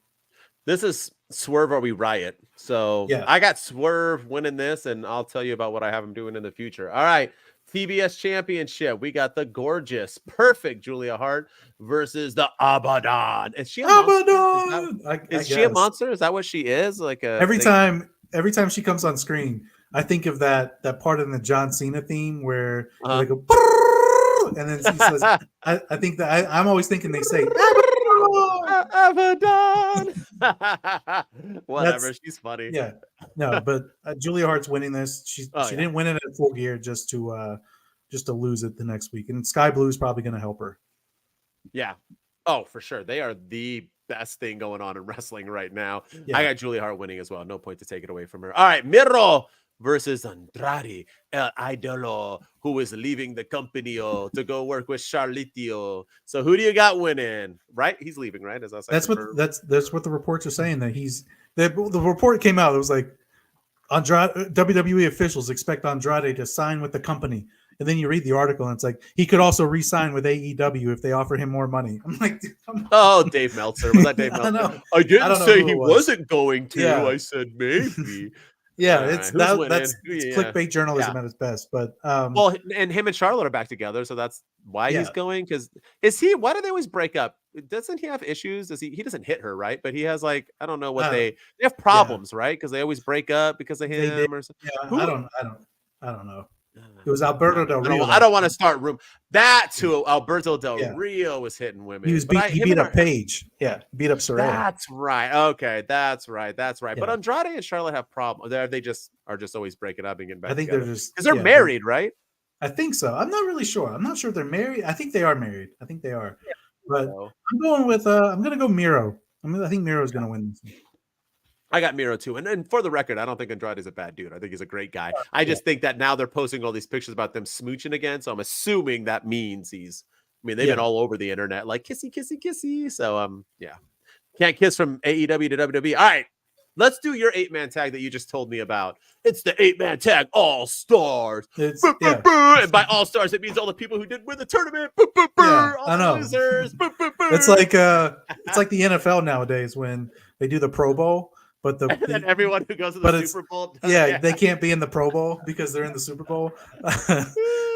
[SPEAKER 2] This is Swerve or we riot. So I got Swerve winning this, and I'll tell you about what I have him doing in the future. All right. TBS Championship. We got the gorgeous, perfect Julia Hart versus the Abaddon. Is she a
[SPEAKER 3] Abaddon!
[SPEAKER 2] monster? Is she a monster? Is that what she is? Like
[SPEAKER 3] every time she comes on screen, I think of that part in the John Cena theme where they go, and then she says, I think that I'm always thinking they say
[SPEAKER 2] Abaddon. Whatever, she's funny.
[SPEAKER 3] Yeah, no, but Julia Hart's winning this. She didn't win it at Full Gear just to lose it the next week, and Sky Blue is probably going to help her.
[SPEAKER 2] Yeah, oh for sure, they are the best thing going on in wrestling right now.
[SPEAKER 3] Yeah.
[SPEAKER 2] I got Julia Hart winning as well. No point to take it away from her. All right, Miro versus Andrade El Idolo, who is leaving the company to go work with Charlitio. So who do you got winning? Right, he's leaving, right? As I said,
[SPEAKER 3] that's what the reports are saying, that the report came out. It was like WWE officials expect Andrade to sign with the company, and then you read the article and it's like he could also re-sign with AEW if they offer him more money. I'm like,
[SPEAKER 2] oh, Dave Meltzer. Was that Dave Meltzer? I didn't say he wasn't going to.
[SPEAKER 3] Yeah.
[SPEAKER 2] I said maybe.
[SPEAKER 3] Yeah, it's clickbait journalism at its best. But
[SPEAKER 2] well, and him and Charlotte are back together, so that's why he's going. Because why do they always break up? Doesn't he have issues? He doesn't hit her, right? But he has I don't know what they have problems, right? Because they always break up because of him or something.
[SPEAKER 3] Yeah, I don't know. It was Alberto Del Rio.
[SPEAKER 2] I don't want to start room. That too. Alberto Del Rio was hitting women.
[SPEAKER 3] He beat up Paige. Yeah, beat up Saraya.
[SPEAKER 2] That's right. Okay, that's right. Yeah. But Andrade and Charlotte have problems. They just always breaking up and getting back.
[SPEAKER 3] I think
[SPEAKER 2] together.
[SPEAKER 3] they're just
[SPEAKER 2] because they're married, right?
[SPEAKER 3] I think so. I'm not really sure. I'm not sure if they're married. I think they are married. I think they are. Yeah, but I'm going with. I'm going to go Miro. I think Miro's going to win this.
[SPEAKER 2] I got Miro too. And for the record, I don't think Andrade is a bad dude. I think he's a great guy. I just think that now they're posting all these pictures about them smooching again. So I'm assuming that means they've been all over the internet, like kissy, kissy, kissy. So, can't kiss from AEW to WWE. All right, let's do your 8-man tag that you just told me about. It's the 8-man tag All Stars. And by All Stars, it means all the people who didn't win the tournament.
[SPEAKER 3] I know.
[SPEAKER 2] Losers.
[SPEAKER 3] It's like the NFL nowadays when they do the Pro Bowl. But
[SPEAKER 2] and everyone who goes to the Super Bowl,
[SPEAKER 3] they can't be in the Pro Bowl because they're in the Super Bowl.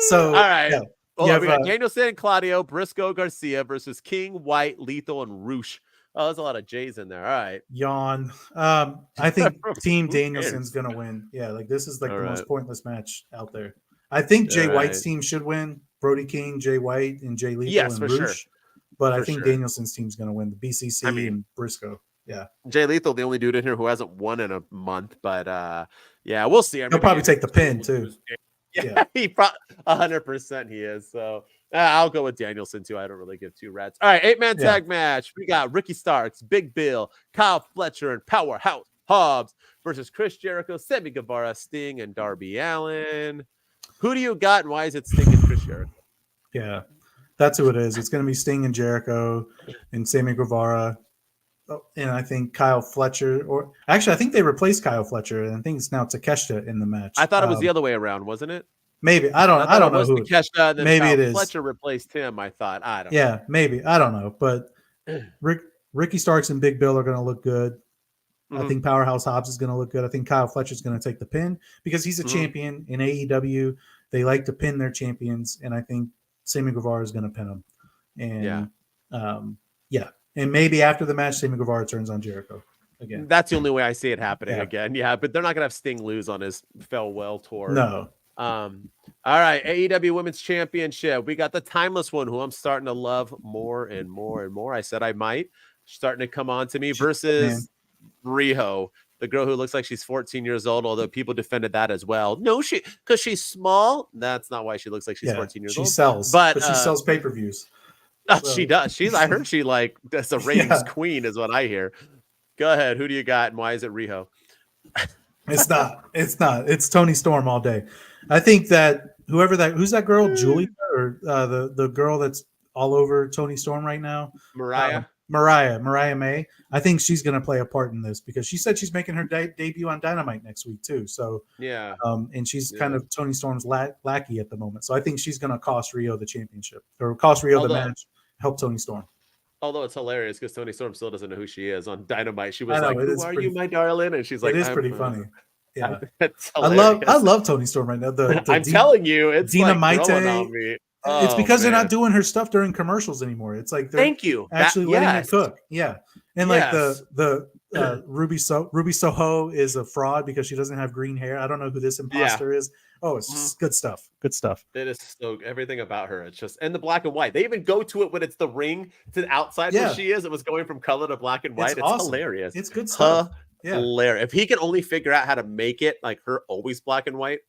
[SPEAKER 3] So
[SPEAKER 2] all right, we got Danielson and Claudio, Briscoe, Garcia versus King, White, Lethal, and Roosh. Oh, there's a lot of J's in there. All right,
[SPEAKER 3] yawn. I think Team Danielson's gonna win. Yeah, this is the most pointless match out there. I think Jay White's team should win. Brody King, Jay White, and Jay Lethal and Roosh. Sure. But I think Danielson's team's gonna win. The BCC and Briscoe. Yeah,
[SPEAKER 2] Jay Lethal, the only dude in here who hasn't won in a month, but we'll see.
[SPEAKER 3] He'll probably take the pin too.
[SPEAKER 2] Yeah, he probably 100% he is. So I'll go with Danielson too. I don't really give two rats. All right, 8-man tag match. We got Ricky Starks, Big Bill, Kyle Fletcher, and Powerhouse Hobbs versus Chris Jericho, Sammy Guevara, Sting, and Darby Allin. Who do you got, and why is it Sting and Chris Jericho?
[SPEAKER 3] Yeah, that's who it is. It's going to be Sting and Jericho and Sammy Guevara. And I think Kyle Fletcher, I think they replaced Kyle Fletcher, and I think it's now Takeshita in the match.
[SPEAKER 2] I thought it was the other way around, wasn't it?
[SPEAKER 3] Maybe I don't know who.
[SPEAKER 2] Takeshita, then
[SPEAKER 3] maybe
[SPEAKER 2] Kyle
[SPEAKER 3] it is.
[SPEAKER 2] Fletcher replaced him. I thought I don't.
[SPEAKER 3] Yeah, maybe I don't know, but Ricky Starks and Big Bill are going to look good. I think Powerhouse Hobbs is going to look good. I think Kyle Fletcher is going to take the pin because he's a champion in AEW. They like to pin their champions, and I think Sammy Guevara is going to pin him. And and maybe after the match, Sammy Guevara turns on Jericho again.
[SPEAKER 2] That's the only way I see it happening again. Yeah, but they're not going to have Sting lose on his farewell tour.
[SPEAKER 3] No.
[SPEAKER 2] All right, AEW Women's Championship. We got the timeless one, who I'm starting to love more and more and more. I said I might. Starting to come on to me versus Riho, the girl who looks like she's 14 years old, although people defended that as well. No, because she's small. That's not why she looks like she's 14 years old.
[SPEAKER 3] She sells, but she sells pay-per-views.
[SPEAKER 2] So. She does. I heard she that's a ratings queen is what I hear. Go ahead. Who do you got and why is it Riho?
[SPEAKER 3] It's not. It's Tony Storm all day. I think that who's that girl, Julia, or the girl that's all over Tony Storm right now? Mariah May. I think she's going to play a part in this because she said she's making her debut on Dynamite next week too. So and she's kind of Tony Storm's lackey at the moment. So I think she's going to cost Riho the championship or cost Riho the match. Help Tony Storm.
[SPEAKER 2] Although it's hilarious because Tony Storm still doesn't know who she is on Dynamite. She was like, "Who are you, my darling?" And she's like,
[SPEAKER 3] "It is pretty funny." Yeah,
[SPEAKER 2] That's
[SPEAKER 3] I
[SPEAKER 2] hilarious.
[SPEAKER 3] love Tony Storm right now. The
[SPEAKER 2] I'm telling you, it's
[SPEAKER 3] Dina
[SPEAKER 2] like growing
[SPEAKER 3] Maite.
[SPEAKER 2] on me.
[SPEAKER 3] It's
[SPEAKER 2] Oh
[SPEAKER 3] because they're
[SPEAKER 2] man.
[SPEAKER 3] not doing her stuff during commercials anymore. It's like they're
[SPEAKER 2] Thank you. That
[SPEAKER 3] actually letting her
[SPEAKER 2] yes.
[SPEAKER 3] cook. Yeah, and like
[SPEAKER 2] Yes.
[SPEAKER 3] Ruby Soho is a fraud because she doesn't have green hair. I don't know who this
[SPEAKER 2] Yeah.
[SPEAKER 3] imposter is. Oh, it's
[SPEAKER 2] Mhm.
[SPEAKER 3] good stuff. Good stuff.
[SPEAKER 2] It is so everything about her. It's just and the black and white. They even go to it when it's the ring to the outside where
[SPEAKER 3] Yeah.
[SPEAKER 2] she is. It was going from color to black and white. It's
[SPEAKER 3] awesome.
[SPEAKER 2] hilarious.
[SPEAKER 3] It's good stuff. Yeah.
[SPEAKER 2] Hilarious. If he can only figure out how to make it like her always black and white.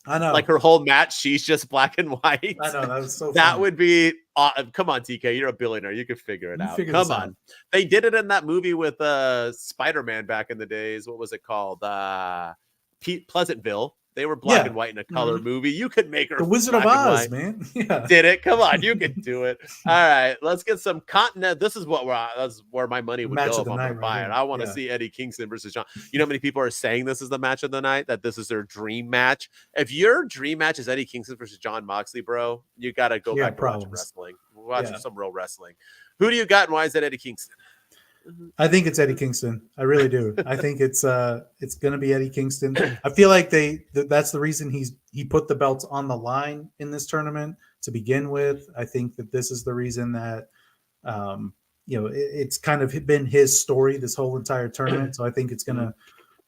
[SPEAKER 3] I know.
[SPEAKER 2] Like her whole match, she's just black and white.
[SPEAKER 3] I know that was so.
[SPEAKER 2] That
[SPEAKER 3] funny.
[SPEAKER 2] would be come on, TK. You're a billionaire. You could figure it out. Come on.
[SPEAKER 3] Out.
[SPEAKER 2] They did it in that movie with Spider-Man back in the days. What was it called? Pleasantville. They were black and white in a color movie. You could make her
[SPEAKER 3] the Wizard of Oz, man. Yeah.
[SPEAKER 2] Did it? Come on, you can do it. All right, let's get some continent. This is that's where my money would
[SPEAKER 3] match
[SPEAKER 2] go
[SPEAKER 3] of
[SPEAKER 2] if
[SPEAKER 3] the
[SPEAKER 2] I'm
[SPEAKER 3] night,
[SPEAKER 2] buy it. I want to see Eddie Kingston versus John. You know how many people are saying this is the match of the night? That this is their dream match. If your dream match is Eddie Kingston versus John Moxley, bro, you got to go back to watch wrestling. Watch some real wrestling. Who do you got, and why is that Eddie Kingston?
[SPEAKER 3] I think it's Eddie Kingston. I really do. I think it's going to be Eddie Kingston. I feel like that's the reason he put the belts on the line in this tournament to begin with. I think that this is the reason that it's kind of been his story this whole entire tournament. So I think it's going to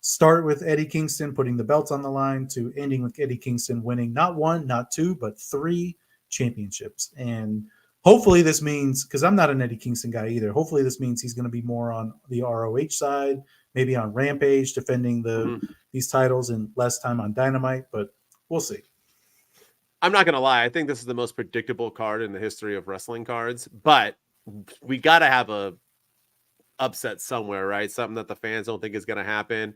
[SPEAKER 3] start with Eddie Kingston putting the belts on the line to ending with Eddie Kingston winning not one, not two, but 3 championships. And hopefully this means, because I'm not an Eddie Kingston guy either, hopefully this means he's going to be more on the ROH side, maybe on Rampage, defending these titles, and less time on Dynamite, but we'll see.
[SPEAKER 2] I'm not going to lie. I think this is the most predictable card in the history of wrestling cards, but we got to have a upset somewhere, right? Something that the fans don't think is going to happen.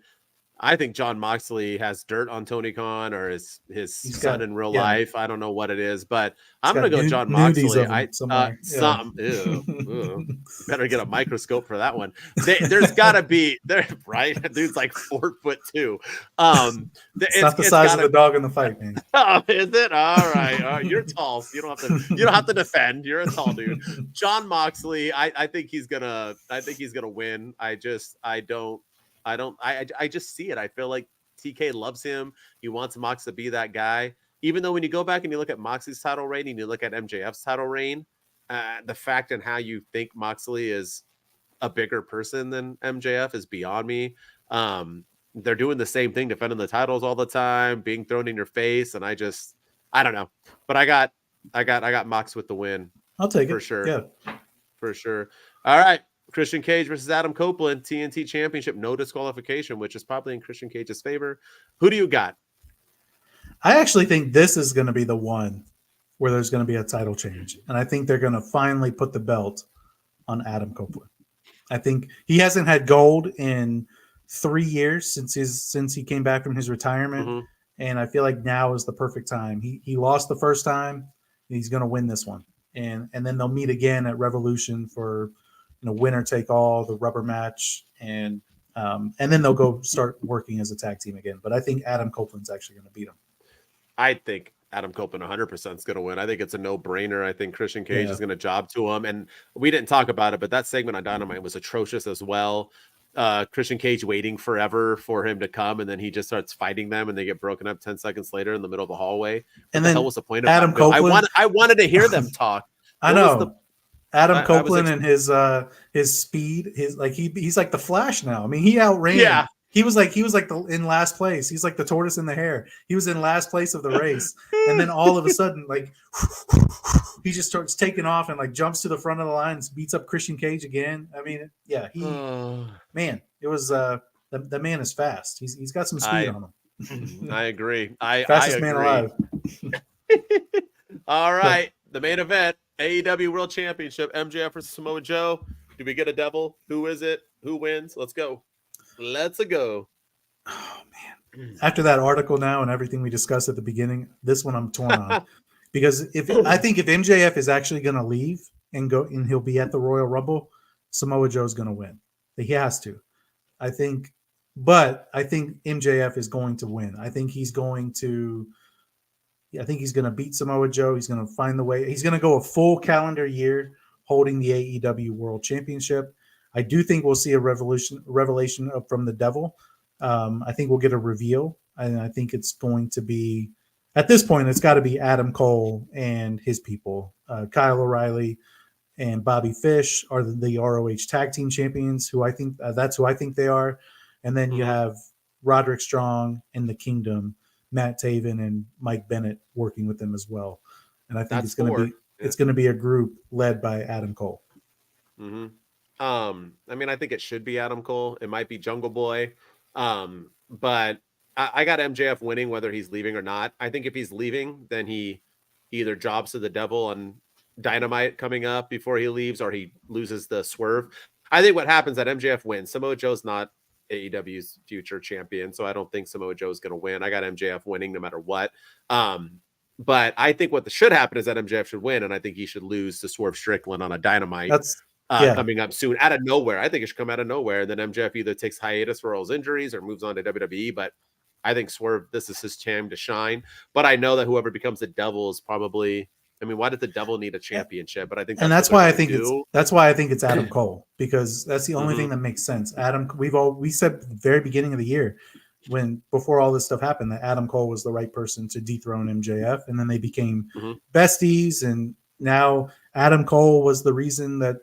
[SPEAKER 2] I think John Moxley has dirt on Tony Khan or his son in real life. I don't know what it is, but I'm going to go John Moxley. Something. Ew. Better get a microscope for that one. There's got to be there, right? Dude's like 4'2".
[SPEAKER 3] It's not the size of the dog in the fight, man.
[SPEAKER 2] Oh, is it? All right. You're tall, so you don't have to defend. You're a tall dude. John Moxley. I think he's gonna win. I just see it. I feel like TK loves him. He wants Mox to be that guy. Even though when you go back and you look at Moxley's title reign and you look at MJF's title reign, the fact and how you think Moxley is a bigger person than MJF is beyond me. They're doing the same thing, defending the titles all the time, being thrown in your face, and I don't know. But I got Mox with the win.
[SPEAKER 3] I'll take it
[SPEAKER 2] for sure.
[SPEAKER 3] Yeah,
[SPEAKER 2] for sure. All right. Christian Cage versus Adam Copeland, TNT Championship, no disqualification, which is probably in Christian Cage's favor. Who do you got?
[SPEAKER 3] I actually think this is going to be the one where there's going to be a title change. And I think they're going to finally put the belt on Adam Copeland. I think he hasn't had gold in 3 years since he came back from his retirement.
[SPEAKER 2] Mm-hmm.
[SPEAKER 3] And I feel like now is the perfect time. He lost the first time. He's going to win this one. And then they'll meet again at Revolution for winner take all, the rubber match, and then they'll go start working as a tag team again. But I think Adam Copeland's actually going to beat him.
[SPEAKER 2] I think Adam Copeland 100% is going to win. I think it's a no-brainer. I think Christian Cage is going to job to him. And we didn't talk about it, but that segment on Dynamite was atrocious as well. Christian Cage waiting forever for him to come, and then he just starts fighting them, and they get broken up 10 seconds later in the middle of the hallway.
[SPEAKER 3] And then
[SPEAKER 2] the hell was the point of
[SPEAKER 3] Adam
[SPEAKER 2] that?
[SPEAKER 3] Copeland?
[SPEAKER 2] I wanted to hear them talk.
[SPEAKER 3] I know. Adam Copeland and his speed, he's like the Flash now. I mean, he outran.
[SPEAKER 2] Yeah.
[SPEAKER 3] He was like in last place. He's like the tortoise in the hare. He was in last place of the race, and then all of a sudden, like he just starts taking off and like jumps to the front of the line, and beats up Christian Cage again. I mean, yeah, man, it was the man is fast. He's got some speed on him.
[SPEAKER 2] I agree.
[SPEAKER 3] Fastest man alive.
[SPEAKER 2] All right, the main event. AEW World Championship, MJF versus Samoa Joe. Do we get a devil? Who is it? Who wins? Let's go. Oh,
[SPEAKER 3] man. After that article now and everything we discussed at the beginning, this one I'm torn on. Because I think if MJF is actually going to leave and go and he'll be at the Royal Rumble, Samoa Joe's going to win. He has to. I think MJF is going to win. I think he's going to beat Samoa Joe. He's going to find the way. He's going to go a full calendar year holding the AEW World Championship. I do think we'll see a revelation from the Devil. I think we'll get a reveal, and I think it's going to be, at this point, it's got to be Adam Cole and his people. Kyle O'Reilly and Bobby Fish are the ROH Tag Team Champions, who I think that's who I think they are. And then you have Roderick Strong and the Kingdom, Matt Taven and Mike Bennett working with them as well. And I think it's going to be a group led by Adam Cole.
[SPEAKER 2] Mm-hmm. I mean, I think it should be Adam Cole. It might be Jungle Boy. But I got MJF winning whether he's leaving or not. I think if he's leaving, then he either jobs to the devil on Dynamite coming up before he leaves, or he loses the swerve. I think what happens that MJF wins. Samoa Joe's not AEW's future champion, so I don't think Samoa Joe's going to win. I got MJF winning no matter what. But I think what should happen is that MJF should win, and I think he should lose to Swerve Strickland on a Dynamite. Coming up soon out of nowhere. I think it should come out of nowhere. And then MJF either takes hiatus for all his injuries or moves on to WWE. But I think Swerve, this is his time to shine. But I know that whoever becomes the devil is probably, I mean, why did the devil need a championship? But I think
[SPEAKER 3] that's why I think it's Adam Cole, because that's the only thing that makes sense. We said at the very beginning of the year, before all this stuff happened, that Adam Cole was the right person to dethrone MJF, and then they became besties, and now Adam Cole was the reason that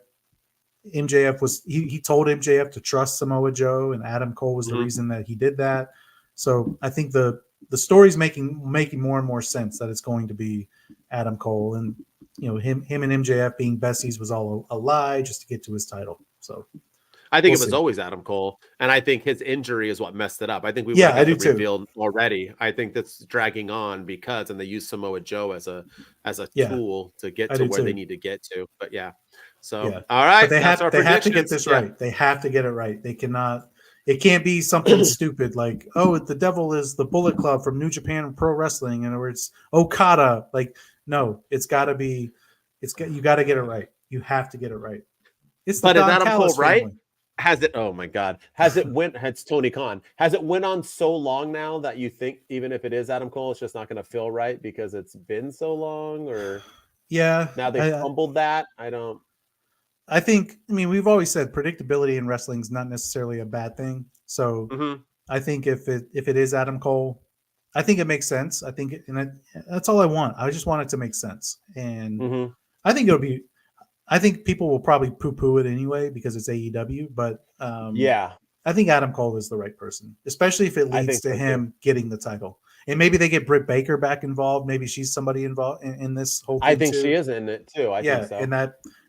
[SPEAKER 3] MJF was he told MJF to trust Samoa Joe, and Adam Cole was the reason that he did that. So I think the story's making more and more sense that it's going to be Adam Cole, and him and MJF being besties was all a lie just to get to his title. So
[SPEAKER 2] I think it was always Adam Cole, and I think his injury is what messed it up. I think we got the reveal already. I think that's dragging on because, and they use Samoa Joe as a tool to get to where they need to get to. But all right,
[SPEAKER 3] but they have to get this right. They have to get it right. They cannot. It can't be something stupid like, oh, the devil is the Bullet Club from New Japan Pro Wrestling, and or it's Okada. Like, no, it's got to be. You got to get it right. You have to get it right. It's the Don
[SPEAKER 2] Adam
[SPEAKER 3] Callis
[SPEAKER 2] Cole, right?
[SPEAKER 3] family.
[SPEAKER 2] Has it? Oh my God! Has it went? It's Tony Khan. Has it went on so long now that you think even if it is Adam Cole, it's just not going to feel right because it's been so long? Or now they fumbled that.
[SPEAKER 3] I think. I mean, we've always said predictability in wrestling is not necessarily a bad thing. So I think if it is Adam Cole, I think it makes sense. I think, that's all I want. I just want it to make sense, and I think it'll be. I think people will probably poo-poo it anyway because it's AEW, but I think Adam Cole is the right person, especially if it leads to him getting the title. And maybe they get Britt Baker back involved. Maybe she's somebody involved in this whole thing.
[SPEAKER 2] I think she is in it too. I think so.
[SPEAKER 3] And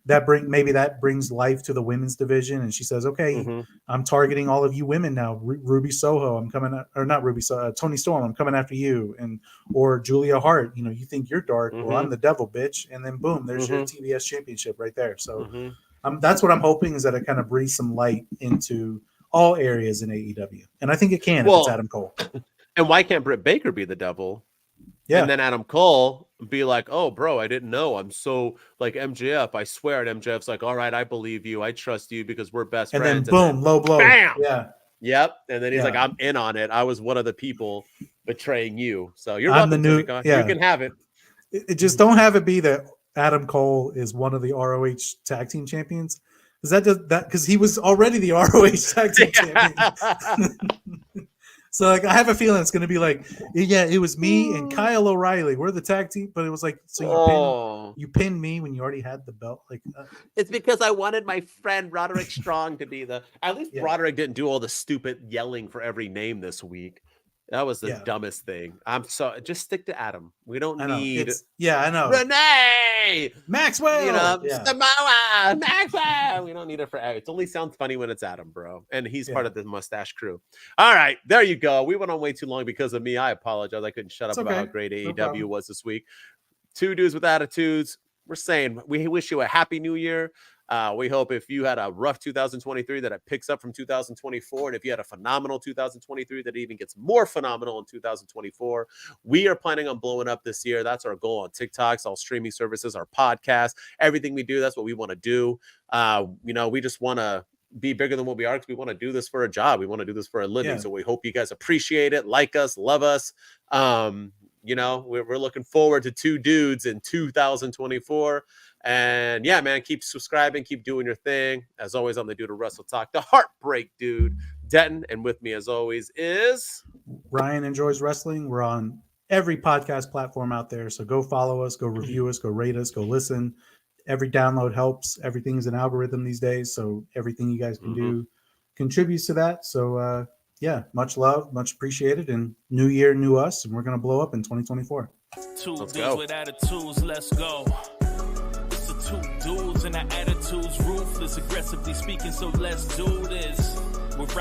[SPEAKER 3] that brings life to the women's division. And she says, okay, I'm targeting all of you women now. Ruby Soho, I'm coming at, or not Ruby Soho, Tony Storm, I'm coming after you. Or Julia Hart, you think you're dark, well, I'm the devil, bitch. And then boom, there's your TBS championship right there. So that's what I'm hoping, is that it kind of breathes some light into all areas in AEW. And I think it can if it's Adam Cole.
[SPEAKER 2] And why can't Britt Baker be the devil?
[SPEAKER 3] Yeah.
[SPEAKER 2] And then Adam Cole be like, oh, bro, I didn't know. I'm so like MJF. I swear. And MJF's like, all right, I believe you. I trust you because we're best friends.
[SPEAKER 3] And then boom, low blow.
[SPEAKER 2] Bam.
[SPEAKER 3] Yeah.
[SPEAKER 2] Yep. And then he's like, I'm in on it. I was one of the people betraying you. So you're
[SPEAKER 3] welcome,
[SPEAKER 2] the new. You can have it.
[SPEAKER 3] It just don't have it be that Adam Cole is one of the ROH tag team champions. Because he was already the ROH tag team champion. So like, I have a feeling it's going to be like, it was me and Kyle O'Reilly. We're the tag team, but it was like, so you pinned me when you already had the belt. Like,
[SPEAKER 2] it's because I wanted my friend Roderick Strong to be at least Roderick didn't do all the stupid yelling for every name this week. That was the dumbest thing. Just stick to Adam. We don't need.
[SPEAKER 3] I know.
[SPEAKER 2] Renee,
[SPEAKER 3] Maxwell,
[SPEAKER 2] Samoa, Maxwell. We don't need it for. It only sounds funny when it's Adam, bro. And he's part of the mustache crew. All right, there you go. We went on way too long because of me. I apologize. I couldn't shut up about how great AEW was this week. Two dudes with attitudes. We're saying we wish you a happy new year. We hope if you had a rough 2023 that it picks up from 2024. And if you had a phenomenal 2023 that it even gets more phenomenal in 2024. We are planning on blowing up this year. That's our goal on TikToks, all streaming services, our podcast, everything we do. That's what we want to do. We just want to be bigger than what we are because we want to do this for a job. We want to do this for a living. So we hope you guys appreciate it, like us, love us. We're looking forward to two dudes in 2024. And man, keep subscribing, keep doing your thing. As always, I'm the dude of Wrestle Talk, the Heartbreak Dude, Denton, and with me as always is
[SPEAKER 3] Ryan enjoys wrestling. We're on every podcast platform out there. So go follow us, go review us, go rate us, go listen. Every download helps. Everything's an algorithm these days. So everything you guys can do contributes to that. So yeah, much love, much appreciated. And new year, new us. And we're going to blow up in 2024.
[SPEAKER 1] Two
[SPEAKER 2] Let's
[SPEAKER 1] dudes
[SPEAKER 2] go.
[SPEAKER 1] with attitudes, let's go. It's the two dudes and our attitudes, ruthless, aggressively speaking, so let's do this.